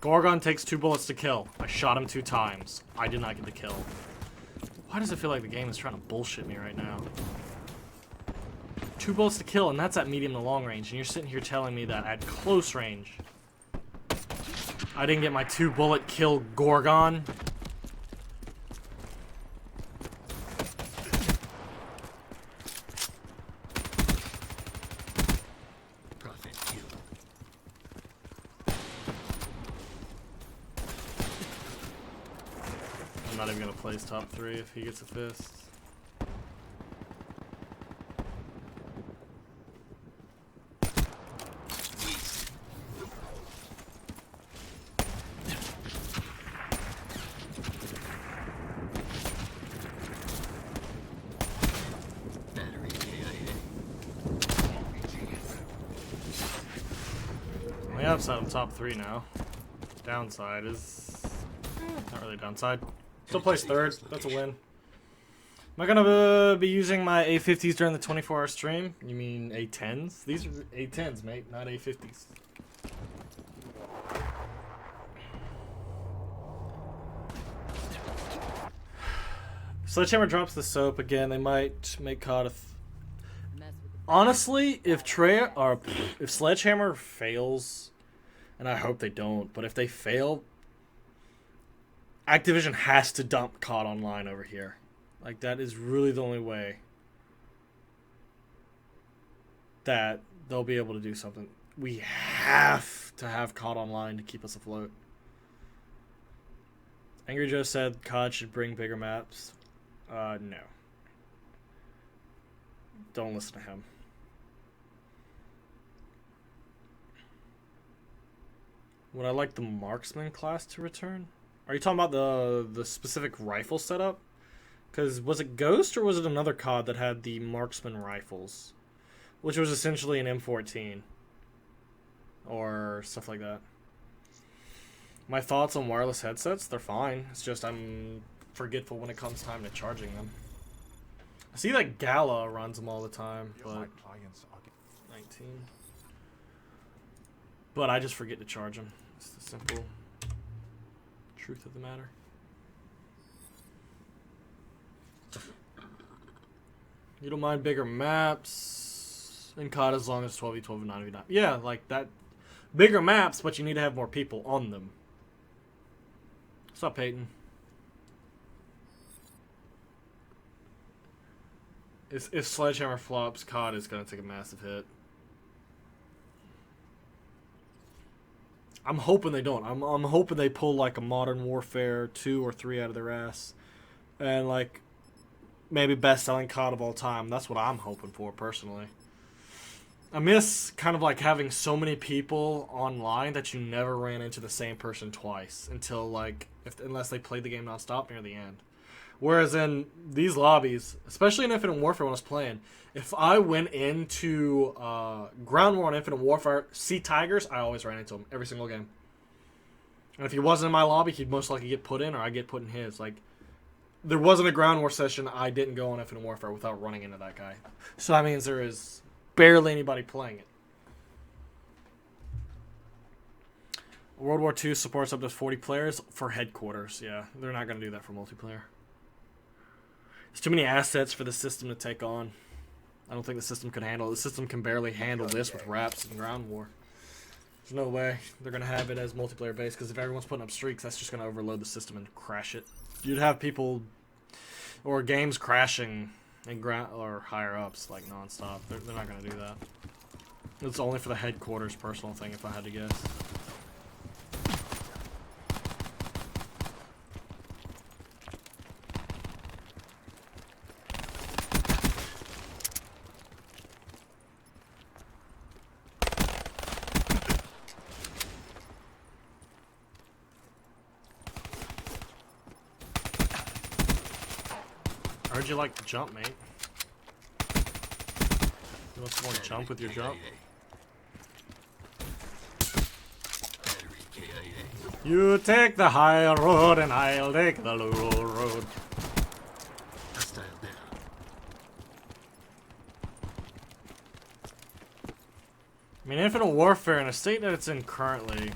Gorgon takes 2 bullets to kill. I shot him 2 times. I did not get the kill. Why does it feel like the game is trying to bullshit me right now? 2 bullets to kill, and that's at medium to long range, and you're sitting here telling me that at close range I didn't get my 2 bullet kill Gorgon? Prophet killed. I'm not even gonna play his top 3 if he gets a fist. upside I'm top 3 now. Downside is not really downside. Still placed 3rd. That's a win. Am I gonna be using my A50s during the 24-hour stream? You mean A10s? These are A10s, mate, not A50s. Sledgehammer drops the soap again. They might make COD a honestly, if Sledgehammer fails, and I hope they don't, but if they fail, Activision has to dump COD Online over here. Like, that is really the only way that they'll be able to do something. We have to have COD Online to keep us afloat. Angry Joe said COD should bring bigger maps. No. Don't listen to him. Would I like the marksman class to return? Are you talking about the specific rifle setup? Because was it Ghost or was it another COD that had the marksman rifles? Which was essentially an M14. Or stuff like that. My thoughts on wireless headsets? They're fine. It's just I'm forgetful when it comes time to charging them. I see that Gala runs them all the time, but 19. But I just forget to charge them. It's the simple truth of the matter. You don't mind bigger maps in COD as long as 12v12 and 9v9. Yeah, like that. Bigger maps, but you need to have more people on them. What's up, Peyton? If Sledgehammer flops, COD is going to take a massive hit. I'm hoping they don't. I'm hoping they pull like a Modern Warfare 2 or 3 out of their ass. And like maybe best-selling COD of all time. That's what I'm hoping for personally. I miss kind of like having so many people online that you never ran into the same person twice until like unless they played the game nonstop near the end. Whereas in these lobbies, especially in Infinite Warfare when I was playing, if I went into Ground War and Infinite Warfare, see Tigers, I always ran into him every single game. And if he wasn't in my lobby, he'd most likely get put in or I'd get put in his. Like, there wasn't a Ground War session I didn't go on Infinite Warfare without running into that guy. So that means there is barely anybody playing it. World War II supports up to 40 players for headquarters. Yeah, they're not going to do that for multiplayer. There's too many assets for the system to take on. I don't think the system could handle it. The system can barely handle this with Raps and Ground War. There's no way they're going to have it as multiplayer based, because if everyone's putting up streaks, that's just going to overload the system and crash it. You'd have people or games crashing in ground or higher ups like nonstop. They're not going to do that. It's only for the headquarters personal thing, if I had to guess. I heard you like to jump, mate. You want some more jump with your jump? You take the high road and I'll take the low road. Hostile down. I mean, Infinite Warfare, in a state that it's in currently,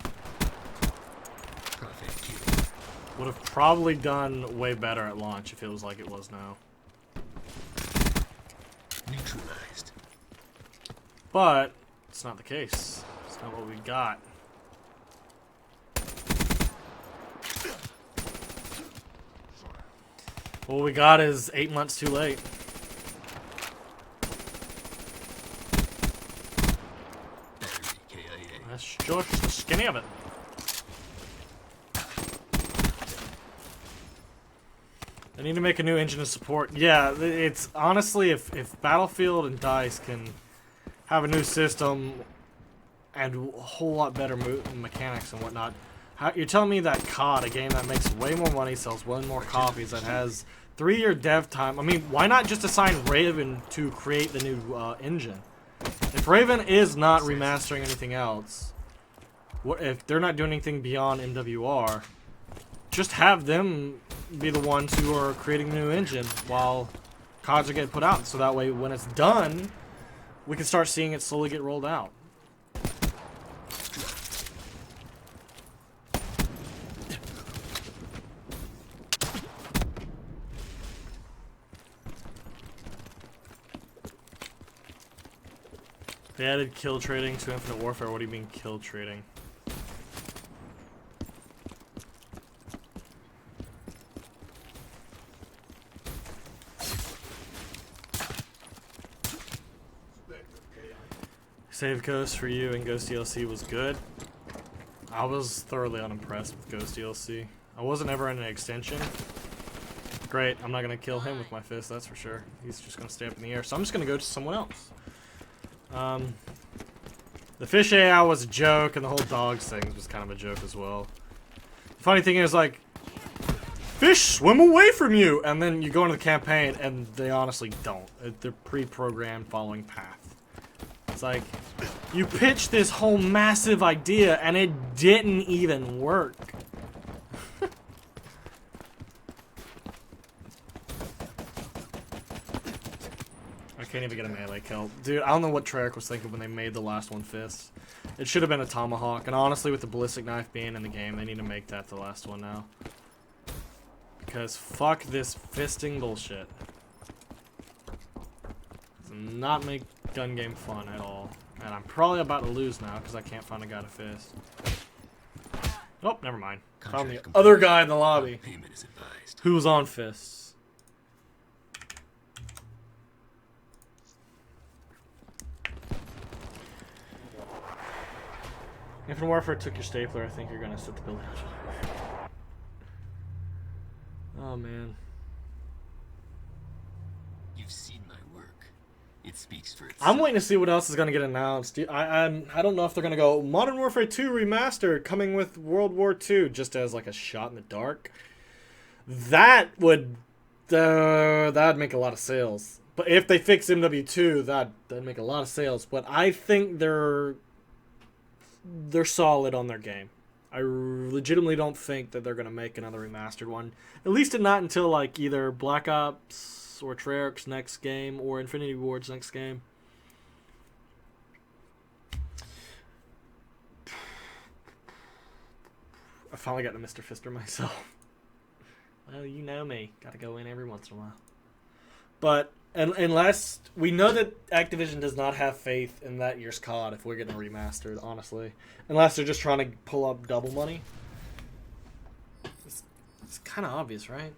would have probably done way better at launch if it was like it was now. Neutralized. But it's not the case. It's not what we got. What we got is 8 months too late. Battery KIA. That's just the skinny of it. I need to make a new engine to support. Yeah, it's honestly, if Battlefield and DICE can have a new system and a whole lot better mechanics and whatnot, you're telling me that COD, a game that makes way more money, sells way more copies, that has 3-year dev time. I mean, why not just assign Raven to create the new engine? If Raven is not remastering anything else, What if they're not doing anything beyond MWR? Just have them be the ones who are creating the new engine while CODs are getting put out, so that way when it's done, we can start seeing it slowly get rolled out. They added kill trading to Infinite Warfare. What do you mean kill trading? Save Ghost for you and Ghost DLC was good. I was thoroughly unimpressed with Ghost DLC. I wasn't ever in an extension. Great, I'm not gonna kill him with my fist, that's for sure. He's just gonna stay up in the air. So I'm just gonna go to someone else. The fish AI was a joke, and the whole dogs thing was kind of a joke as well. The funny thing is, like, fish swim away from you, and then you go into the campaign, and they honestly don't. They're pre-programmed following path. It's like, you pitched this whole massive idea, and it didn't even work. I can't even get a melee kill. Dude, I don't know what Treyarch was thinking when they made the last one fist. It should have been a tomahawk, and honestly, with the ballistic knife being in the game, they need to make that the last one now. Because fuck this fisting bullshit. Does not make gun game fun at all. And I'm probably about to lose now because I can't find a guy to fist. Oh, never mind. Found the other guy in the lobby Payment is advised. who was on fists. Infinite Warfare took your stapler. I think you're gonna set the building on fire. Oh man. You've seen my work. It speaks for itself. I'm waiting to see what else is gonna get announced. I don't know if they're gonna go Modern Warfare 2 Remastered coming with World War II just as like a shot in the dark. That would that'd make a lot of sales. But if they fix MW2, that'd make a lot of sales. But I think they're solid on their game. I legitimately don't think that they're going to make another remastered one. At least not until like either Black Ops or Treyarch's next game or Infinity Ward's next game. I finally got to Mr. Fister myself. Well, you know me. Got to go in every once in a while. But unless we know that Activision does not have faith in that year's COD if we're getting remastered, honestly. Unless they're just trying to pull up double money. It's kind of obvious, right?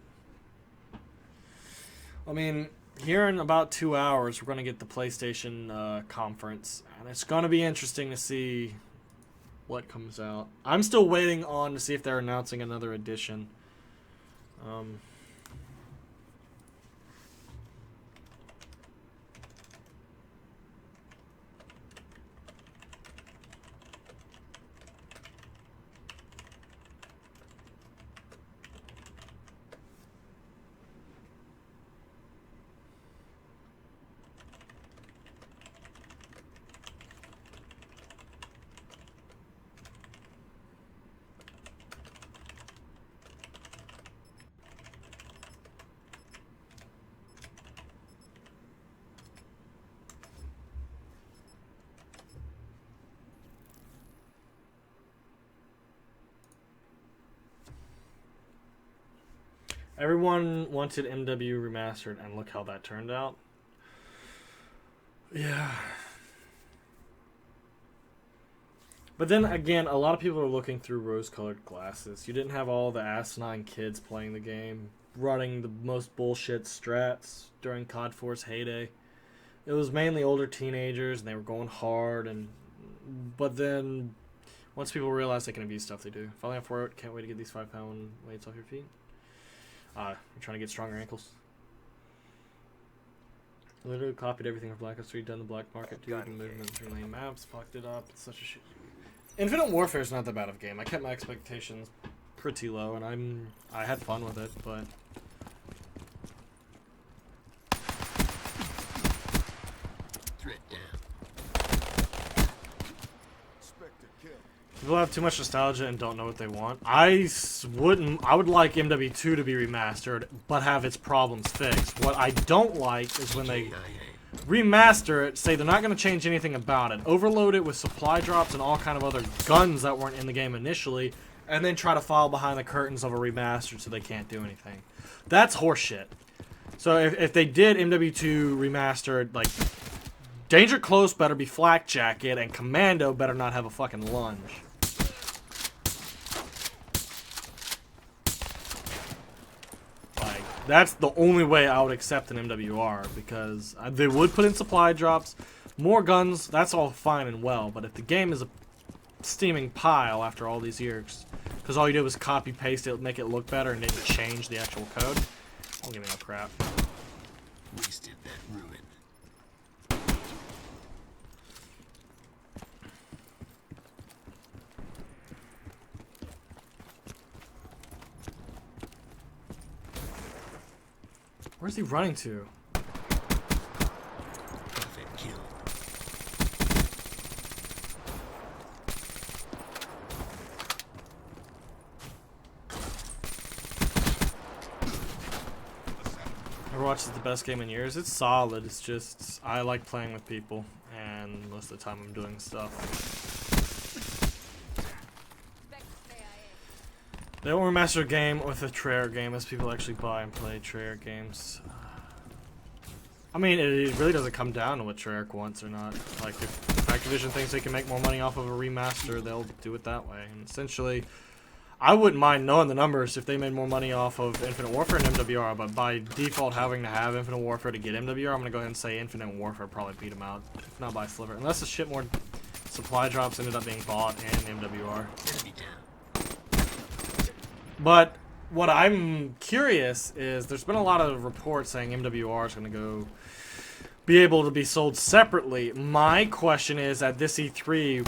I mean, here in about 2 hours, we're going to get the PlayStation conference. And it's going to be interesting to see what comes out. I'm still waiting on to see if they're announcing another edition. Everyone wanted MW remastered, and look how that turned out. Yeah. But then again, a lot of people are looking through rose-colored glasses. You didn't have all the asinine kids playing the game, running the most bullshit strats during COD 4's heyday. It was mainly older teenagers, and they were going hard. But then, once people realize they can abuse stuff, they do. Falling off work, can't wait to get these 5-pound weights off your feet. I'm trying to get stronger ankles. Literally copied everything from Black Ops 3, done the black market, dude, and movement through lane maps, fucked it up. It's such a shit. Infinite Warfare is not that bad of a game. I kept my expectations pretty low, and I had fun with it, but Threat down. Expect a kill. People have too much nostalgia and don't know what they want. I would like MW2 to be remastered, but have its problems fixed. What I don't like is when they remaster it, say they're not going to change anything about it, overload it with supply drops and all kind of other guns that weren't in the game initially, and then try to file behind the curtains of a remaster so they can't do anything. That's horseshit. So if they did MW2 remastered, like, Danger Close better be Flak Jacket, and Commando better not have a fucking lunge. Like, that's the only way I would accept an MWR, because they would put in supply drops, more guns, that's all fine and well, but if the game is a steaming pile after all these years, because all you did was copy paste it, make it look better, and didn't change the actual code, don't give me no crap. Wasted that ruin. Where's he running to? Prophet killed. Overwatch is the best game in years. It's solid. It's just I like playing with people, and most of the time I'm doing stuff. They won't remaster a game with a Treyarch game as people actually buy and play Treyarch games. I mean, it really doesn't come down to what Treyarch wants or not. Like, if Activision thinks they can make more money off of a remaster, they'll do it that way. And essentially, I wouldn't mind knowing the numbers if they made more money off of Infinite Warfare and MWR, but by default having to have Infinite Warfare to get MWR, I'm going to go ahead and say Infinite Warfare probably beat them out, if not by a sliver. Unless the shit more supply drops ended up being bought in MWR. Enemy down. But what I'm curious is there's been a lot of reports saying MWR is going to be able to be sold separately. My question is, at this E3,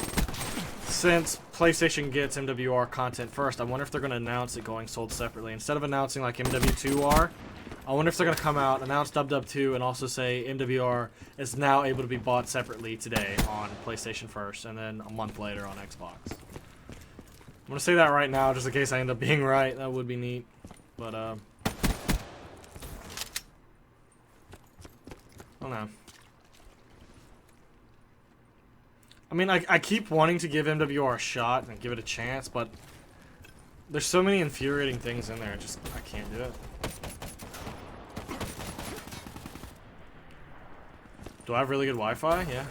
since PlayStation gets MWR content first, I wonder if they're going to announce it going sold separately. Instead of announcing like MW2R, I wonder if they're going to come out, announce Dub2, and also say MWR is now able to be bought separately today on PlayStation first, and then a month later on Xbox. I'm going to say that right now, just in case I end up being right. That would be neat. But, I don't know. I mean, I keep wanting to give MWR a shot and give it a chance, but there's so many infuriating things in there, I can't do it. Do I have really good Wi-Fi? Yeah.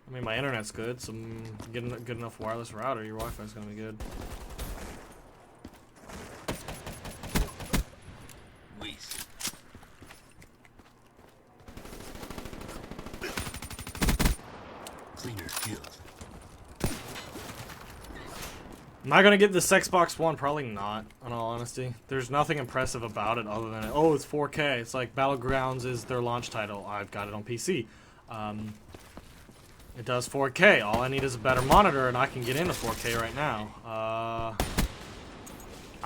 I mean, my internet's good, so getting a good enough wireless router, your Wi-Fi's gonna be good. Waste. Cleaner killed. Am I gonna get this Xbox One? Probably not, in all honesty. There's nothing impressive about it other than, oh, it's 4K. It's like Battlegrounds is their launch title. I've got it on PC. It does 4K. All I need is a better monitor, and I can get into 4K right now. I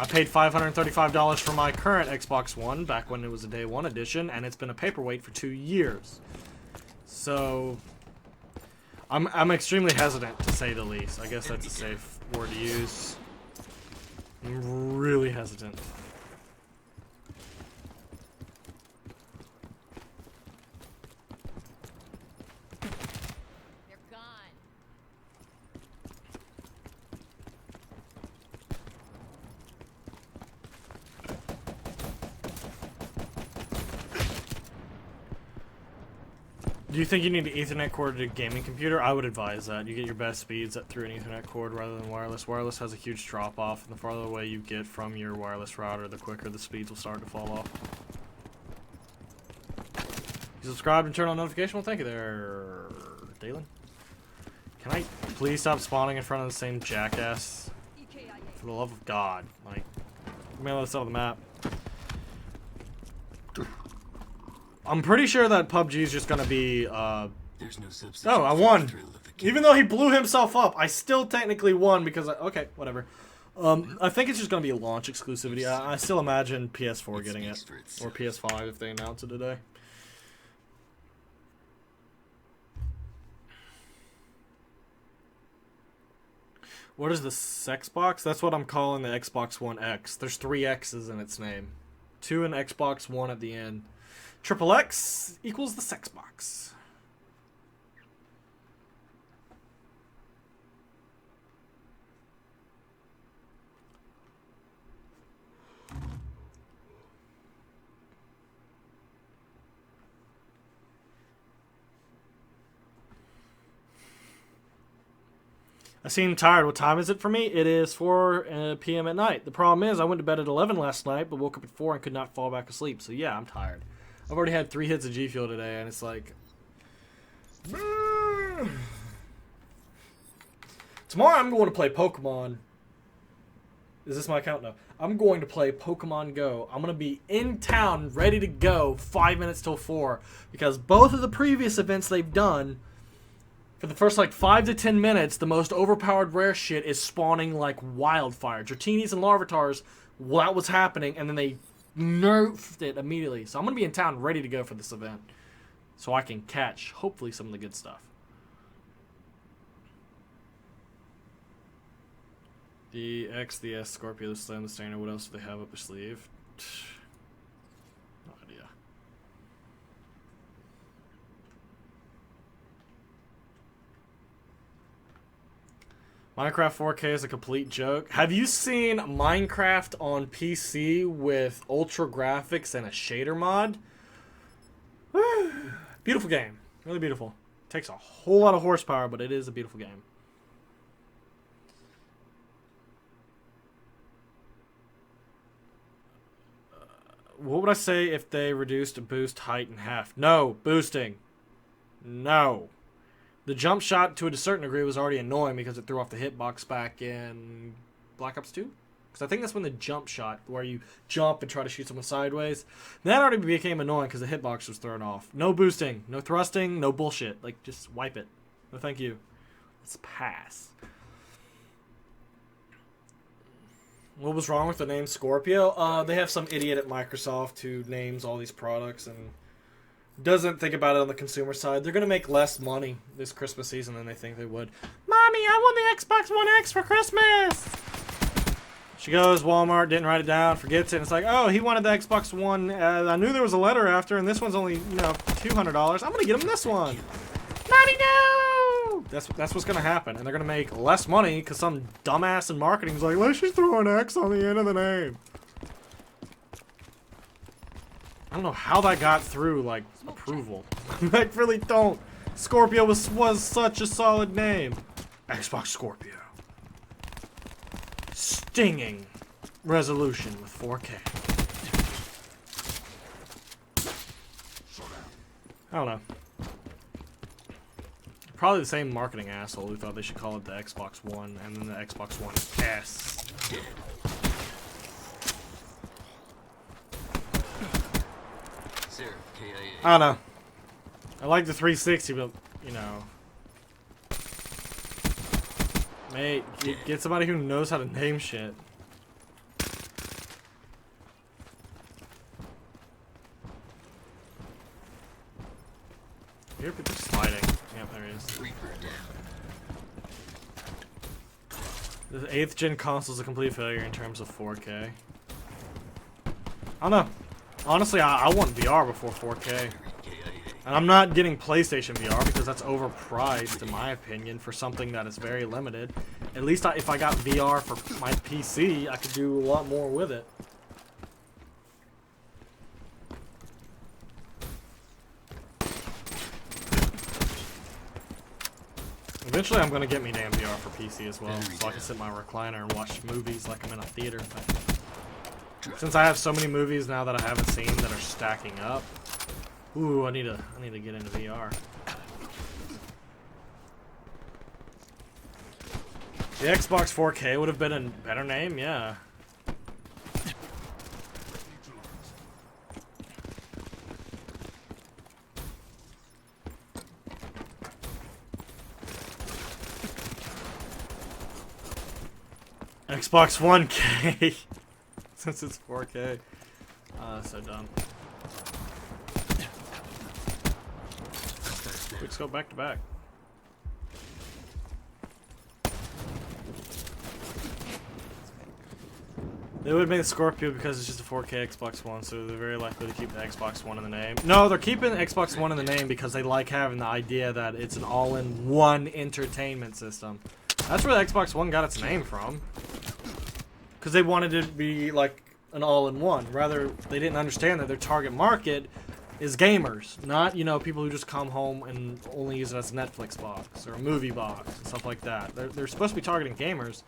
paid $535 for my current Xbox One back when it was a Day 1 edition, and it's been a paperweight for 2 years. So, I'm extremely hesitant, to say the least. I guess that's a safe word to use. I'm really hesitant. They're gone. Do you think you need an Ethernet cord to a gaming computer? I would advise that. You get your best speeds through an Ethernet cord rather than wireless. Wireless has a huge drop-off, and the farther away you get from your wireless router, the quicker the speeds will start to fall off. You subscribed and turn on notification? Well, thank you there, Dalen. Can I please stop spawning in front of the same jackass? For the love of God. Like, man, let's out of the map. I'm pretty sure that PUBG is just gonna be, There's no substitute. Oh, I for the won! thrill of the kill. Even though he blew himself up, I still technically won because okay, whatever. I think it's just gonna be a launch exclusivity. I still imagine PS4 getting it. Or PS5 if they announce it today. What is the sex box? That's what I'm calling the Xbox One X. There's 3 X's in its name. 2 and Xbox One at the end. Triple X equals the sex box. I seem tired. What time is it for me? It is 4 p.m. at night. The problem is I went to bed at 11 last night, but woke up at 4 and could not fall back asleep. So yeah, I'm tired. I've already had 3 hits of G Fuel today, and it's like... Tomorrow I'm going to play Pokemon. Is this my account? No. I'm going to play Pokemon Go. I'm going to be in town, ready to go, 5 minutes till 4. Because both of the previous events they've done... For the first, 5 to 10 minutes, the most overpowered rare shit is spawning like wildfire. Dratini's and Larvitars, that was happening, and then they nerfed it immediately. So I'm going to be in town ready to go for this event. So I can catch, hopefully, some of the good stuff. The X, the S, Scorpio, the Slam, the Stainer, what else do they have up their sleeve? No idea. Minecraft 4K is a complete joke. Have you seen Minecraft on PC with ultra graphics and a shader mod? Beautiful game. Really beautiful. Takes a whole lot of horsepower, but it is a beautiful game. What would I say if they reduced boost height in half? No. Boosting. No. The jump shot, to a certain degree, was already annoying because it threw off the hitbox back in Black Ops 2. Because I think that's when the jump shot, where you jump and try to shoot someone sideways, that already became annoying because the hitbox was thrown off. No boosting, no thrusting, no bullshit. Like, just wipe it. No thank you. Let's pass. What was wrong with the name Scorpio? They have some idiot at Microsoft who names all these products and doesn't think about it on the consumer side. They're going to make less money this Christmas season than they think they would. Mommy, I won the Xbox One X for Christmas! She goes, Walmart, didn't write it down, forgets it, and it's like, oh, he wanted the Xbox One. I knew there was a letter after, and this one's only, $200. I'm going to get him this one. Mommy, no! That's what's going to happen, and they're going to make less money because some dumbass in marketing's like, let's just throw an X on the end of the name. I don't know how that got through, approval. I really don't. Scorpio was such a solid name. Xbox Scorpio. Stinging resolution with 4K. I don't know. Probably the same marketing asshole who thought they should call it the Xbox One and then the Xbox One S. I don't know. I like the 360, but, Mate, get somebody who knows how to name shit. Here, people sliding. Yep, there he is. The 8th gen console is a complete failure in terms of 4K. I don't know. Honestly, I want VR before 4K. And I'm not getting PlayStation VR because that's overpriced, in my opinion, for something that is very limited. At least if I got VR for my PC, I could do a lot more with it. Eventually, I'm going to get me damn VR for PC as well, so I can sit in my recliner and watch movies like I'm in a theater. But since I have so many movies now that I haven't seen that are stacking up, ooh, I need to get into VR. The Xbox 4K would have been a better name, yeah. Xbox 1K. Since it's 4K. So dumb. Let's go back to back. They would make the Scorpio because it's just a 4K Xbox One, so they're very likely to keep the Xbox One in the name. No, they're keeping the Xbox One in the name because they like having the idea that it's an all-in-one entertainment system. That's where the Xbox One got its name from. Because they wanted it to be like an all-in-one. Rather, they didn't understand that their target market is gamers, not, you know, people who just come home and only use it as a Netflix box or a movie box and stuff like that. They're supposed to be targeting gamers.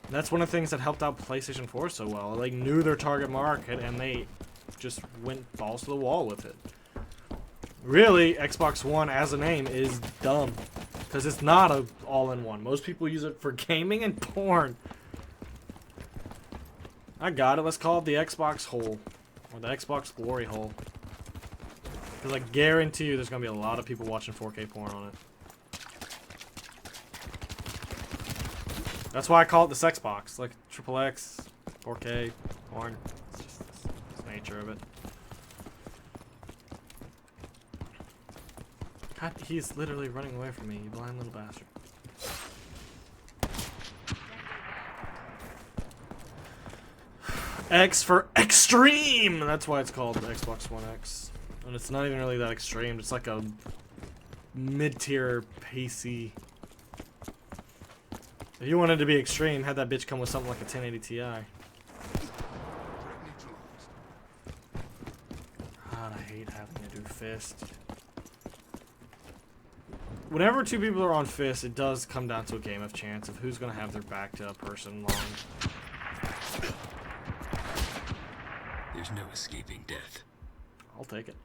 That's one of the things that helped out PlayStation 4 so well. They knew their target market and they just went balls to the wall with it. Really, Xbox One as a name is dumb because it's not a all-in-one. Most people use it for gaming and porn. I got it. Let's call it the Xbox hole or the Xbox glory hole. Because I guarantee you there's going to be a lot of people watching 4K porn on it. That's why I call it the sex box, like XXX, 4K, porn. It's just the nature of it. God, he's literally running away from me, you blind little bastard. X for extreme! That's why it's called the Xbox One X. And it's not even really that extreme, it's like a mid-tier PC. If you wanted to be extreme, had that bitch come with something like a 1080 Ti. God, I hate having to do Fist. Whenever two people are on Fist, it does come down to a game of chance of who's going to have their back to a person long. There's no escaping death. I'll take it.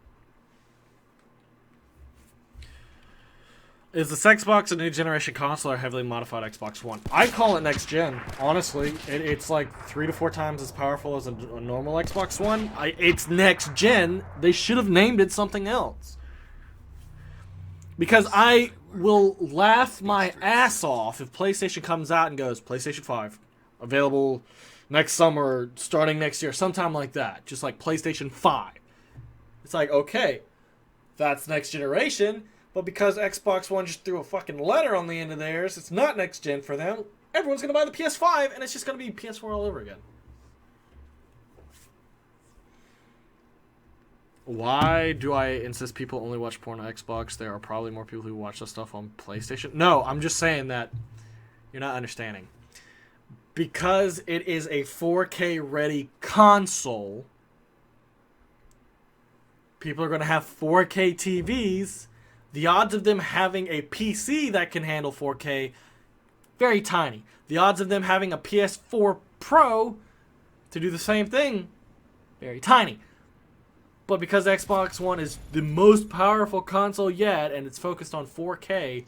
Is the Xbox a new generation console or heavily modified Xbox One? I call it next gen. Honestly, it's like 3 to 4 times as powerful as a normal Xbox One. It's next gen. They should have named it something else. Because I will laugh my ass off if PlayStation comes out and goes, PlayStation 5, available next summer, starting next year, sometime like that. Just like PlayStation 5. It's like, okay, that's next generation. But because Xbox One just threw a fucking letter on the end of theirs, it's not next gen for them. Everyone's going to buy the PS5, and it's just going to be PS4 all over again. Why do I insist people only watch porn on Xbox? There are probably more people who watch this stuff on PlayStation. No, I'm just saying that you're not understanding. Because it is a 4K ready console, people are going to have 4K TVs. The odds of them having a PC that can handle 4K, very tiny. The odds of them having a PS4 Pro to do the same thing, very tiny. But because Xbox One is the most powerful console yet, and it's focused on 4K,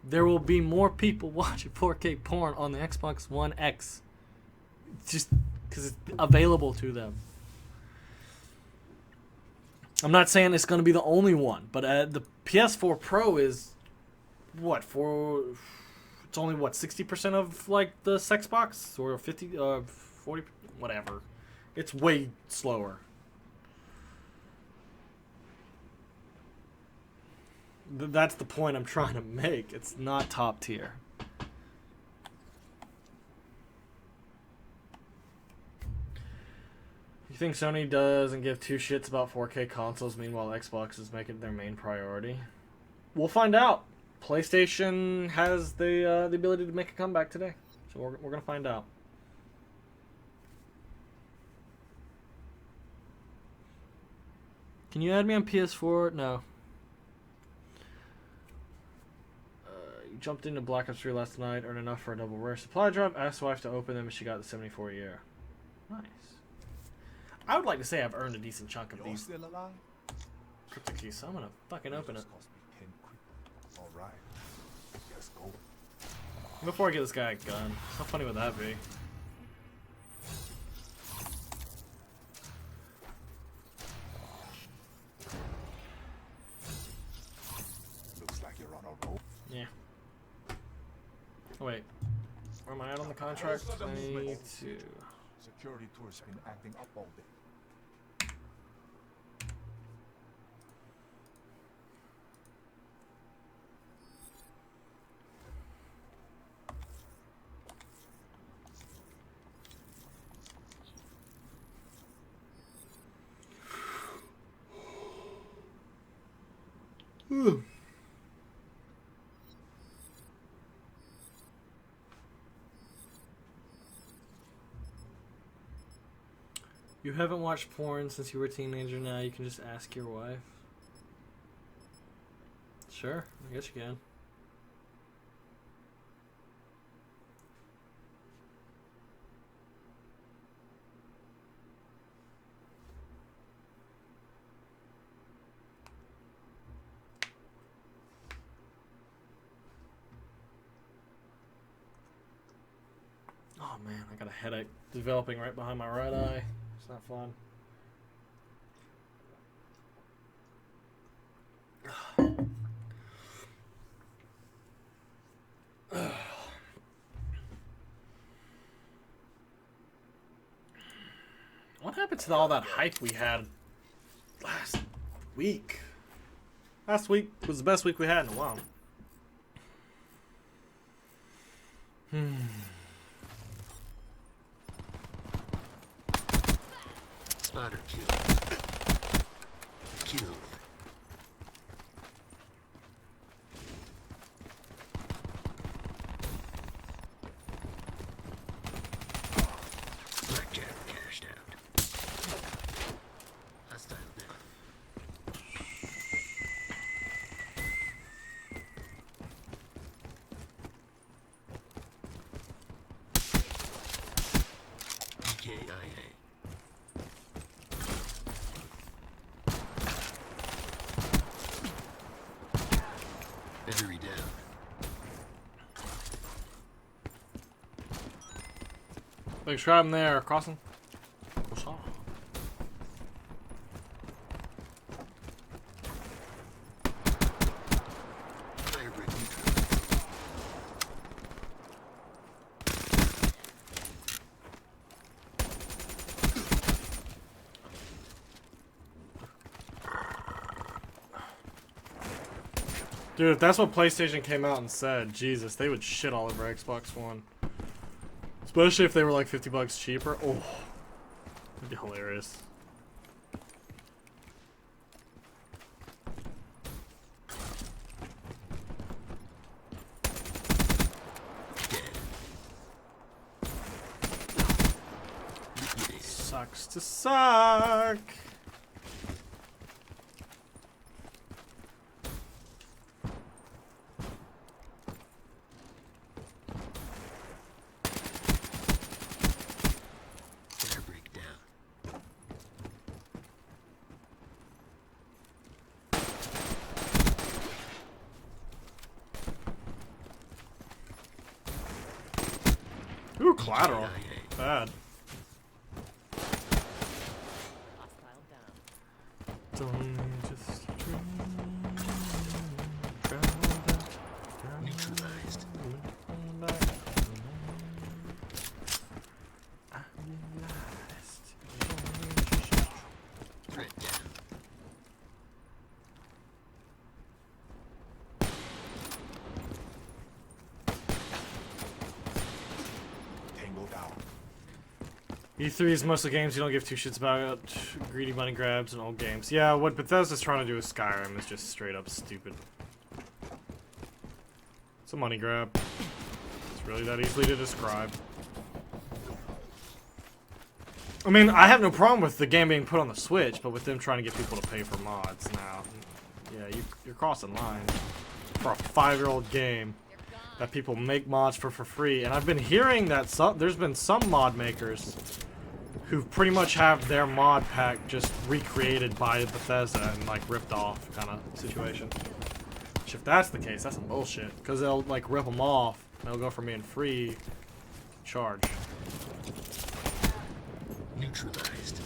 there will be more people watching 4K porn on the Xbox One X. Just because it's available to them. I'm not saying it's going to be the only one, but the PS4 Pro is what it's only what 60% of like the Xbox or 50 40 whatever. It's way slower. That's the point I'm trying to make. It's not top tier. You think Sony doesn't give two shits about 4K consoles, meanwhile Xbox is making it their main priority? We'll find out. PlayStation has the ability to make a comeback today, so we're gonna find out. Can you add me on PS4? No. You jumped into Black Ops 3 last night, earned enough for a double rare supply drop, asked wife to open them, and she got the 74 year. Nice. I would like to say I've earned a decent chunk of these cryptic keys, so I'm gonna fucking open it. Alright. Let's go. Before I get this guy a gun. How funny would that be? Looks like you're on a roll. Yeah. Oh, wait. Where am I at on the contract? 22. Security tour's been acting up all day. You haven't watched porn since you were a teenager. Now you can just ask your wife. Sure, I guess you can. Oh man, I got a headache developing right behind my right eye. It's not fun. What happened to all that hype we had last week? Last week was the best week we had in a while. Spotter killed. Killed. Blackjack cashed out. Hostile down. DKIA. Battery down. Thanks for having there, crossing. Firebreak neutral. Dude, if that's what PlayStation came out and said, Jesus, they would shit all over Xbox One. Especially if they were like $50 cheaper. Oh, that'd be hilarious. Dead. Liquidated. Sucks to suck. Firebreak down. Ooh, collateral. DKIA. Bad. Hostile down. Don't just dream, Neutralized. Threat down. Tango down. E3 is mostly games you don't give two shits about. Greedy money grabs and old games. Yeah, what Bethesda's trying to do with Skyrim is just straight up stupid. It's a money grab. It's really that easily to describe. I mean, I have no problem with the game being put on the Switch, but with them trying to get people to pay for mods now. Yeah, you're crossing lines for a 5-year-old game that people make mods for free. And I've been hearing that there's been some mod makers who pretty much have their mod pack just recreated by Bethesda and like ripped off kind of situation. Which if that's the case, that's some bullshit. Because they'll like rip them off and they'll go from being free to charge. Neutralized.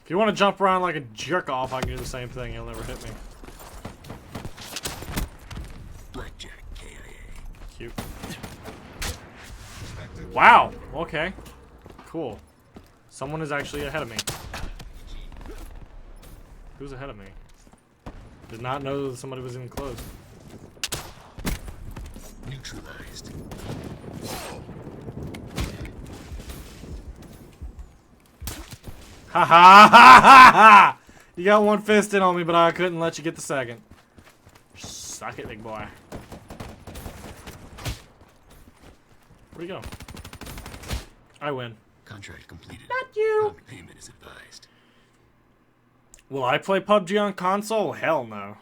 If you want to jump around like a jerk off, I can do the same thing. You'll never hit me. Blackjack KIA. Cute. Wow. Okay. Cool. Someone is actually ahead of me. Who's ahead of me? Did not know that somebody was even close. Neutralized. Ha ha ha ha ha! You got one fist in on me, but I couldn't let you get the second. Suck it, big boy. Where'd he go? I win. Contract completed. Not you! Prompt payment is advised. Will I play PUBG on console? Hell no.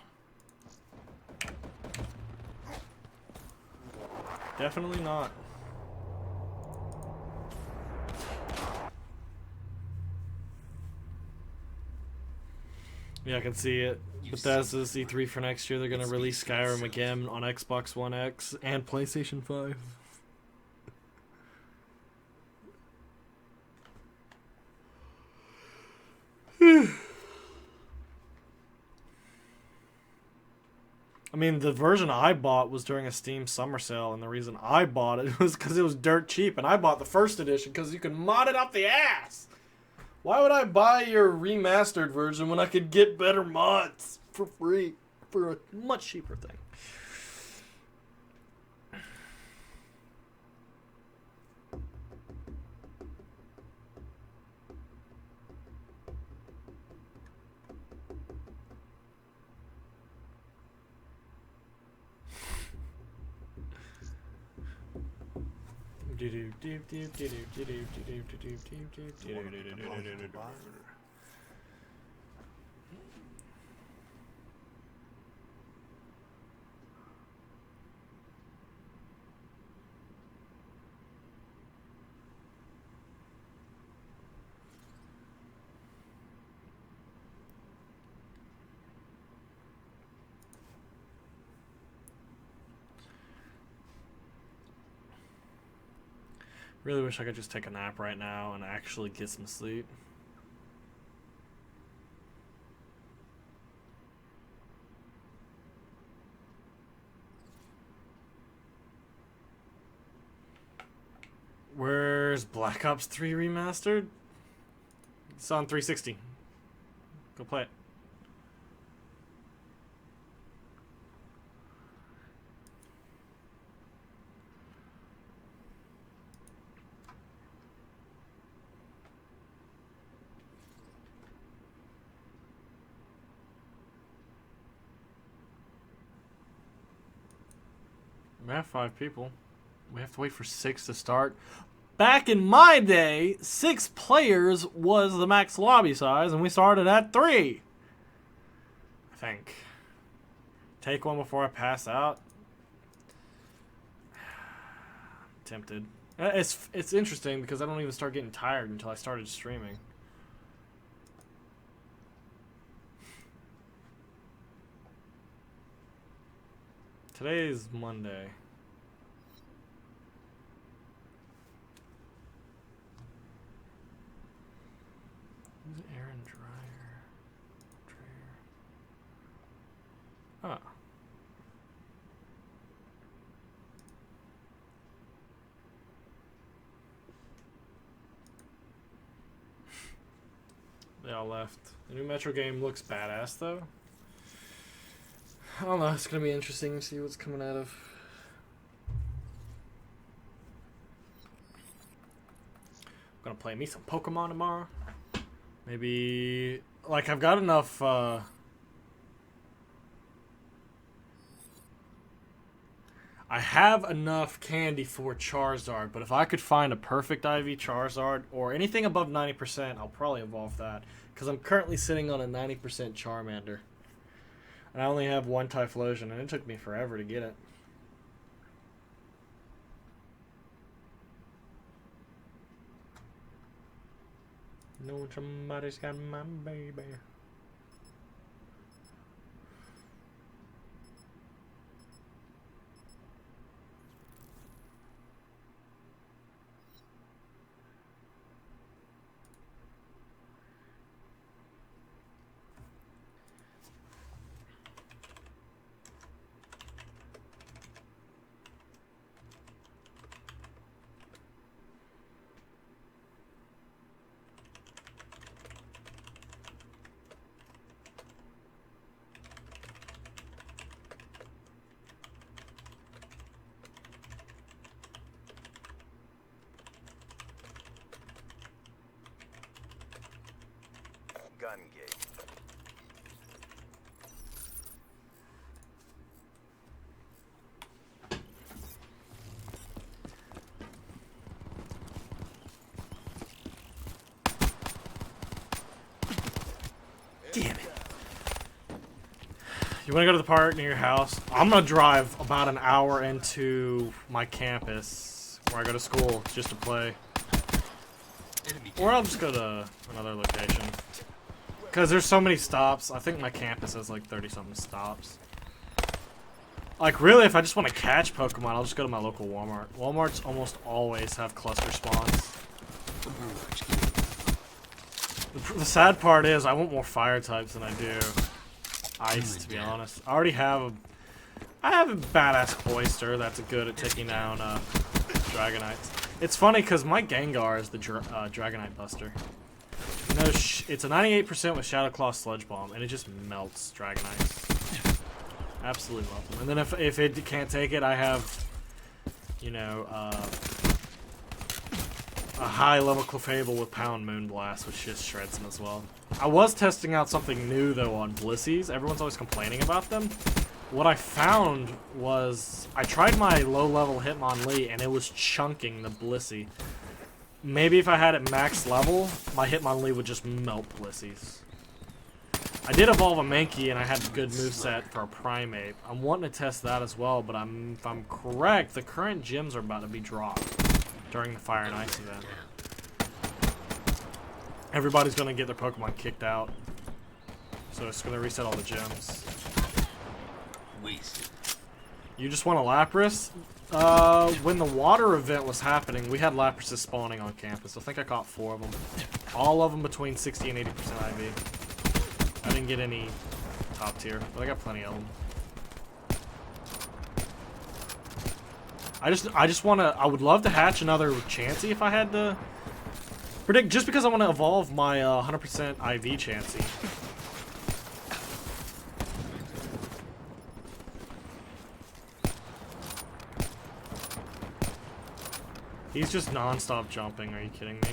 Definitely not. Yeah, I can see it. Bethesda's E3 for next year. They're going to release Skyrim again on Xbox One X and PlayStation 5. I mean, the version I bought was during a Steam summer sale, and the reason I bought it was because it was dirt cheap, and I bought the first edition because you can mod it up the ass. Why would I buy your remastered version when I could get better mods for free for a much cheaper thing? Really wish I could just take a nap right now and actually get some sleep. Where's Black Ops 3 Remastered? It's on 360. Go play it. We have 5 people. We have to wait for 6 to start. Back in my day, 6 players was the max lobby size, and we started at 3. I think. Take one before I pass out. I'm tempted. It's interesting because I don't even start getting tired until I started streaming. Today is Monday. Who's Aaron Dreyer? Oh. They all left. The new Metro game looks badass though. I don't know, it's gonna be interesting to see what's coming out of. I'm gonna play me some Pokemon tomorrow. Maybe, like, I've got enough, I have enough candy for Charizard, but if I could find a perfect IV Charizard, or anything above 90%, I'll probably evolve that. Because I'm currently sitting on a 90% Charmander. And I only have one Typhlosion, and it took me forever to get it. No, somebody's got my baby. gun game. Damn it. You want to go to the park near your house? I'm going to drive about an hour into my campus where I go to school just to play. Or I'll just go to another location. Because there's so many stops. I think my campus has like 30-something stops. Like, really, if I just want to catch Pokemon, I'll just go to my local Walmart. Walmarts almost always have cluster spawns. The sad part is I want more fire types than I do ice, to be honest. I already have I have a badass Cloyster that's good at taking down Dragonites. It's funny because my Gengar is the Dragonite Buster. You know, it's a 98% with Shadow Claw Sludge Bomb, and it just melts Dragonites. Absolutely love them. And then if it can't take it, I have, you know, a high-level Clefable with Pound Moonblast, which just shreds them as well. I was testing out something new, though, on Blissies. Everyone's always complaining about them. What I found was I tried my low-level Hitmonlee, and it was chunking the Blissey. Maybe if I had it max level, my Hitmonlee would just melt Blissies. I did evolve a Mankey, and I had a good moveset for a Primeape. I'm wanting to test that as well, but if I'm correct, the current gyms are about to be dropped during the Fire and Ice event. Everybody's going to get their Pokemon kicked out. So it's going to reset all the gyms. Wasted. You just want a Lapras? When the water event was happening, we had Laprases spawning on campus. I think I caught 4 of them. All of them between 60 and 80% IV. I didn't get any top tier, but I got plenty of them. I would love to hatch another Chansey if I had to predict, just because I want to evolve my 100% IV Chansey. He's just non-stop jumping, are you kidding me?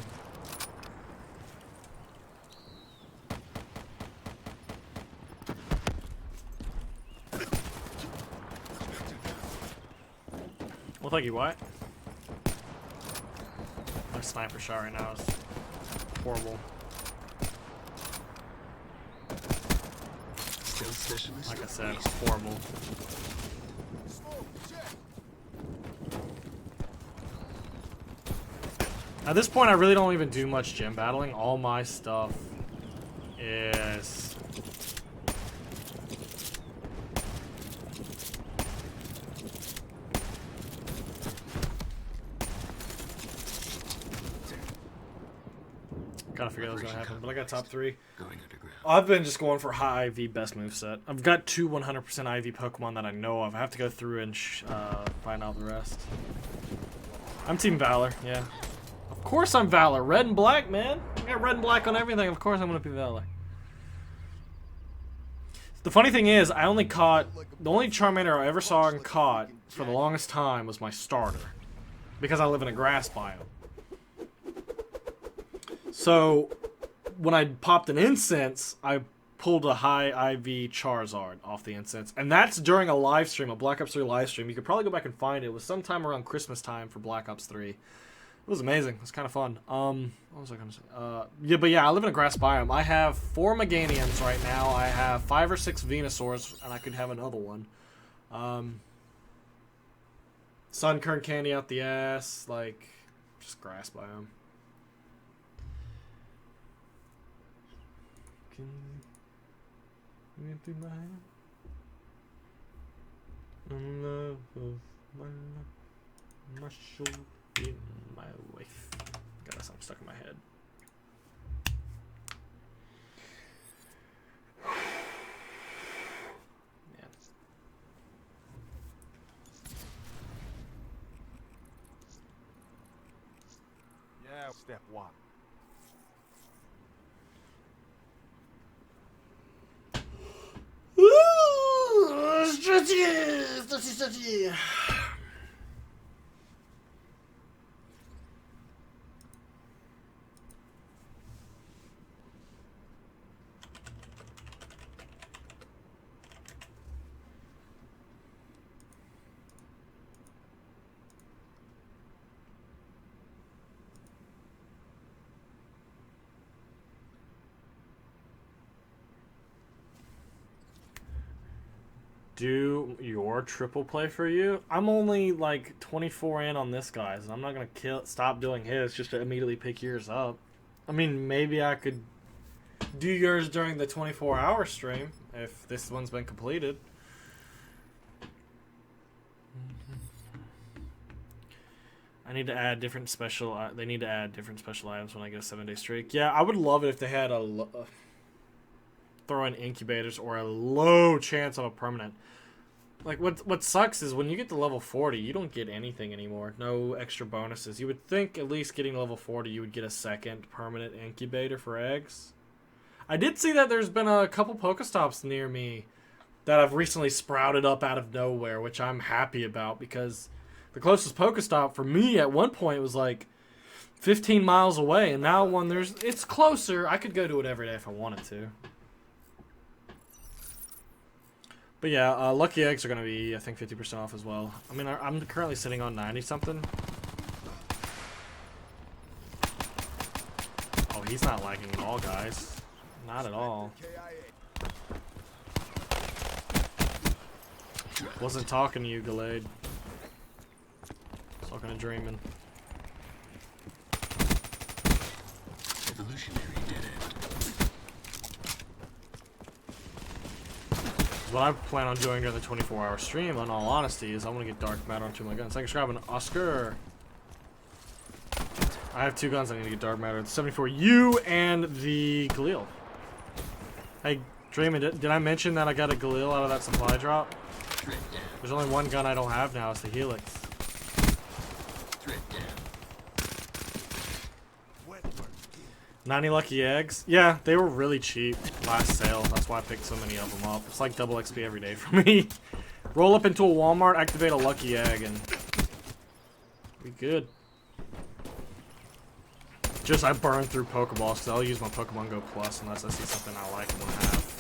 Well, thank you, Wyatt. My sniper shot right now is horrible. Like I said, horrible. At this point, I really don't even do much gym battling. All my stuff is... Gotta figure out what's gonna happen, but I got top 3. Going underground. I've been just going for high IV best moveset. I've got 2 100% IV Pokemon that I know of. I have to go through and find out the rest. I'm Team Valor, yeah. Of course I'm Valor. Red and black, man. I got red and black on everything. Of course I'm gonna be Valor. The funny thing is, I only caught... The only Charmander I ever saw and caught for the longest time was my starter. Because I live in a grass biome. So, when I popped an incense, I pulled a high IV Charizard off the incense. And that's during a live stream, a Black Ops 3 live stream. You could probably go back and find it. It was sometime around Christmas time for Black Ops 3. It was amazing. It was kind of fun. What was I going to say? Yeah, but yeah, I live in a grass biome. I have 4 Meganiums right now. I have 5 or 6 Venusaurs, and I could have another one. Sunkern candy out the ass. Like, just grass biome. Can you get through my hand? Love of my soul in my wife. God, that song stuck in my head. Man. Yeah, step 1. Stretchy. do your triple play for you. I'm only like 24 in on this guy's, and I'm not gonna stop doing his just to immediately pick yours up. I mean, maybe I could do yours during the 24-hour stream if this one's been completed. I need to add different special. They need to add different special items when I get a 7-day streak. Yeah, I would love it if they had throw in incubators or a low chance of a permanent. Like what sucks is when you get to level 40, you don't get anything anymore. No extra bonuses. You would think at least getting level 40, you would get a second permanent incubator for eggs. I did see that there's been a couple Pokestops near me that have recently sprouted up out of nowhere, which I'm happy about because the closest Pokestop for me at one point was like 15 miles away, and now it's closer. I could go to it every day if I wanted to. But yeah, Lucky Eggs are going to be, I think, 50% off as well. I mean, I'm currently sitting on 90-something. Oh, he's not lagging at all, guys. Not at all. Wasn't talking to you, Gallade. Talking to Dreamin'. Evolutionary dead end. What I plan on doing during the 24-hour stream, in all honesty, is I want to get dark matter onto my guns. I can grab an Oscar. I have 2 guns I need to get dark matter. The 74U and the Galil. Hey, Dreamin', did I mention that I got a Galil out of that supply drop? There's only one gun I don't have now. It's the Helix. 90 Lucky Eggs. Yeah, they were really cheap last sale. That's why I picked so many of them up. It's like double XP every day for me. Roll up into a Walmart, activate a Lucky Egg, and be good. Just I burn through Pokeballs because I'll use my Pokemon Go Plus unless I see something I like and want to have.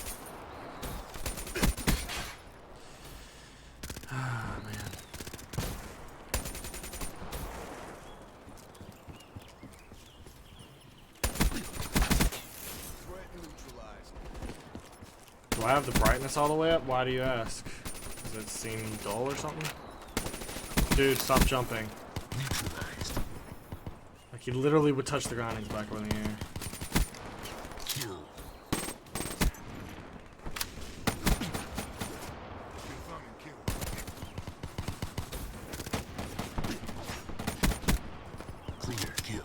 Ah, man. Do I have the brightness all the way up? Why do you ask? Does it seem dull or something? Dude, stop jumping. Like he literally would touch the ground and he's back over in the air. Kill. Clear kill.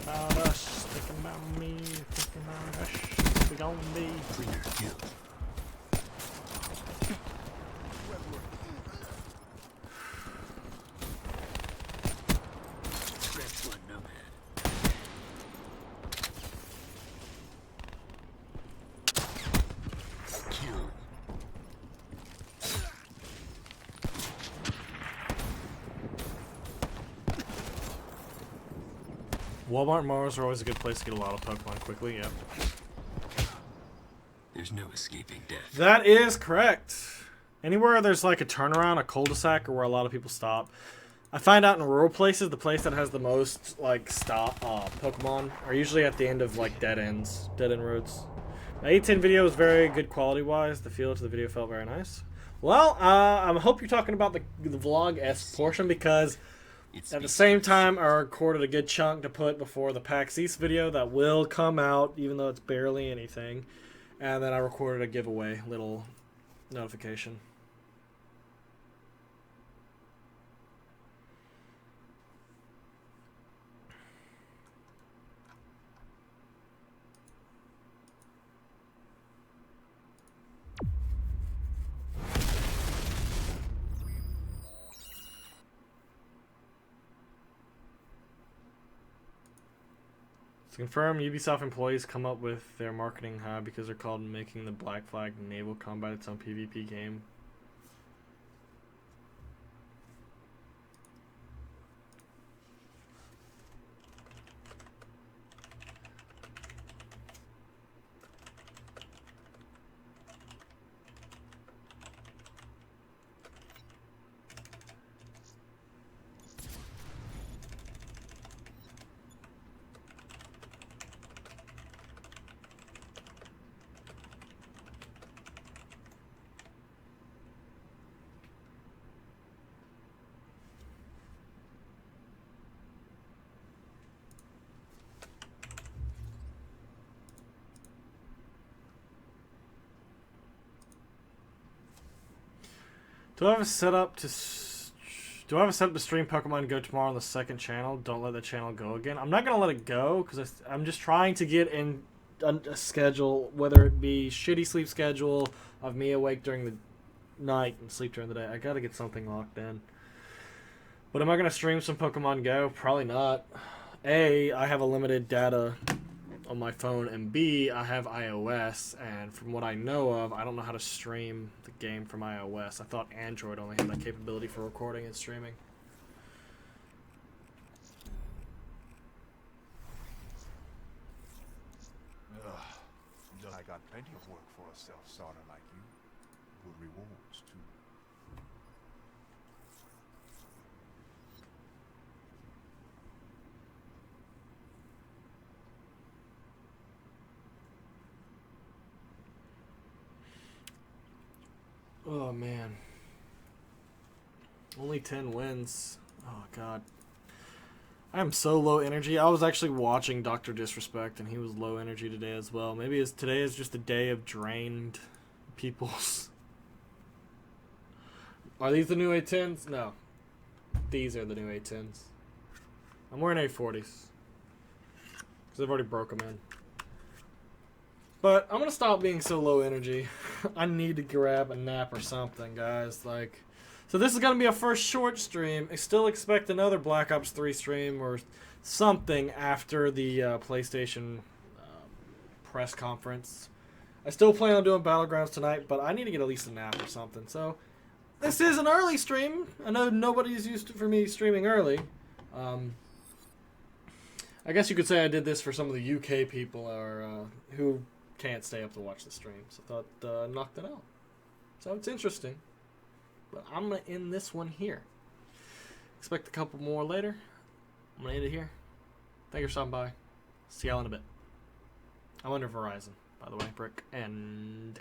About us, thinking about me, thinking about us, we gon' be. Clear kill. Scratch one nomad. Kill. Walmart Mars are always a good place to get a lot of Pokemon quickly, yep. There's no escaping death. That is correct. Anywhere there's like a turnaround, a cul-de-sac, or where a lot of people stop. I find out in rural places, the place that has the most like Pokemon are usually at the end of like dead end roads. The 810 video was very good quality-wise. The feel to the video felt very nice. Well, I hope you're talking about the vlog S portion because at the same time I recorded a good chunk to put before the PAX East video that will come out, even though it's barely anything. And then I recorded a giveaway little notification. To confirm, Ubisoft employees come up with their marketing hub because they're called making the Black Flag naval combat its own PvP game. Do I have a setup to stream Pokemon Go tomorrow on the second channel? Don't let the channel go again. I'm not gonna let it go because I'm just trying to get in a schedule, whether it be shitty sleep schedule of me awake during the night and sleep during the day. I gotta get something locked in. But am I gonna stream some Pokemon Go? Probably not. A, I have a limited data on my phone, and B, I have iOS, and from what I know of, I don't know how to stream the game from iOS. I thought Android only had that capability for recording and streaming. I got plenty of work for a self-starter like you. Good rewards, too. Oh, man. Only 10 wins. Oh, God. I am so low energy. I was actually watching Dr. Disrespect, and he was low energy today as well. Maybe today is just a day of drained peoples. Are these the new A10s? No. These are the new A10s. I'm wearing A40s. Because I've already broke them in. But I'm going to stop being so low energy. I need to grab a nap or something, guys. Like... So this is going to be a first short stream. I still expect another Black Ops 3 stream or something after the PlayStation press conference. I still plan on doing Battlegrounds tonight, but I need to get at least a nap or something. So this is an early stream. I know nobody's used to for me streaming early. I guess you could say I did this for some of the UK people or who can't stay up to watch the streams. I thought I knocked it out. So it's interesting. But I'm going to end this one here. Expect a couple more later. I'm going to end it here. Thank you for stopping by. See y'all in a bit. I'm under Verizon, by the way, Brick. And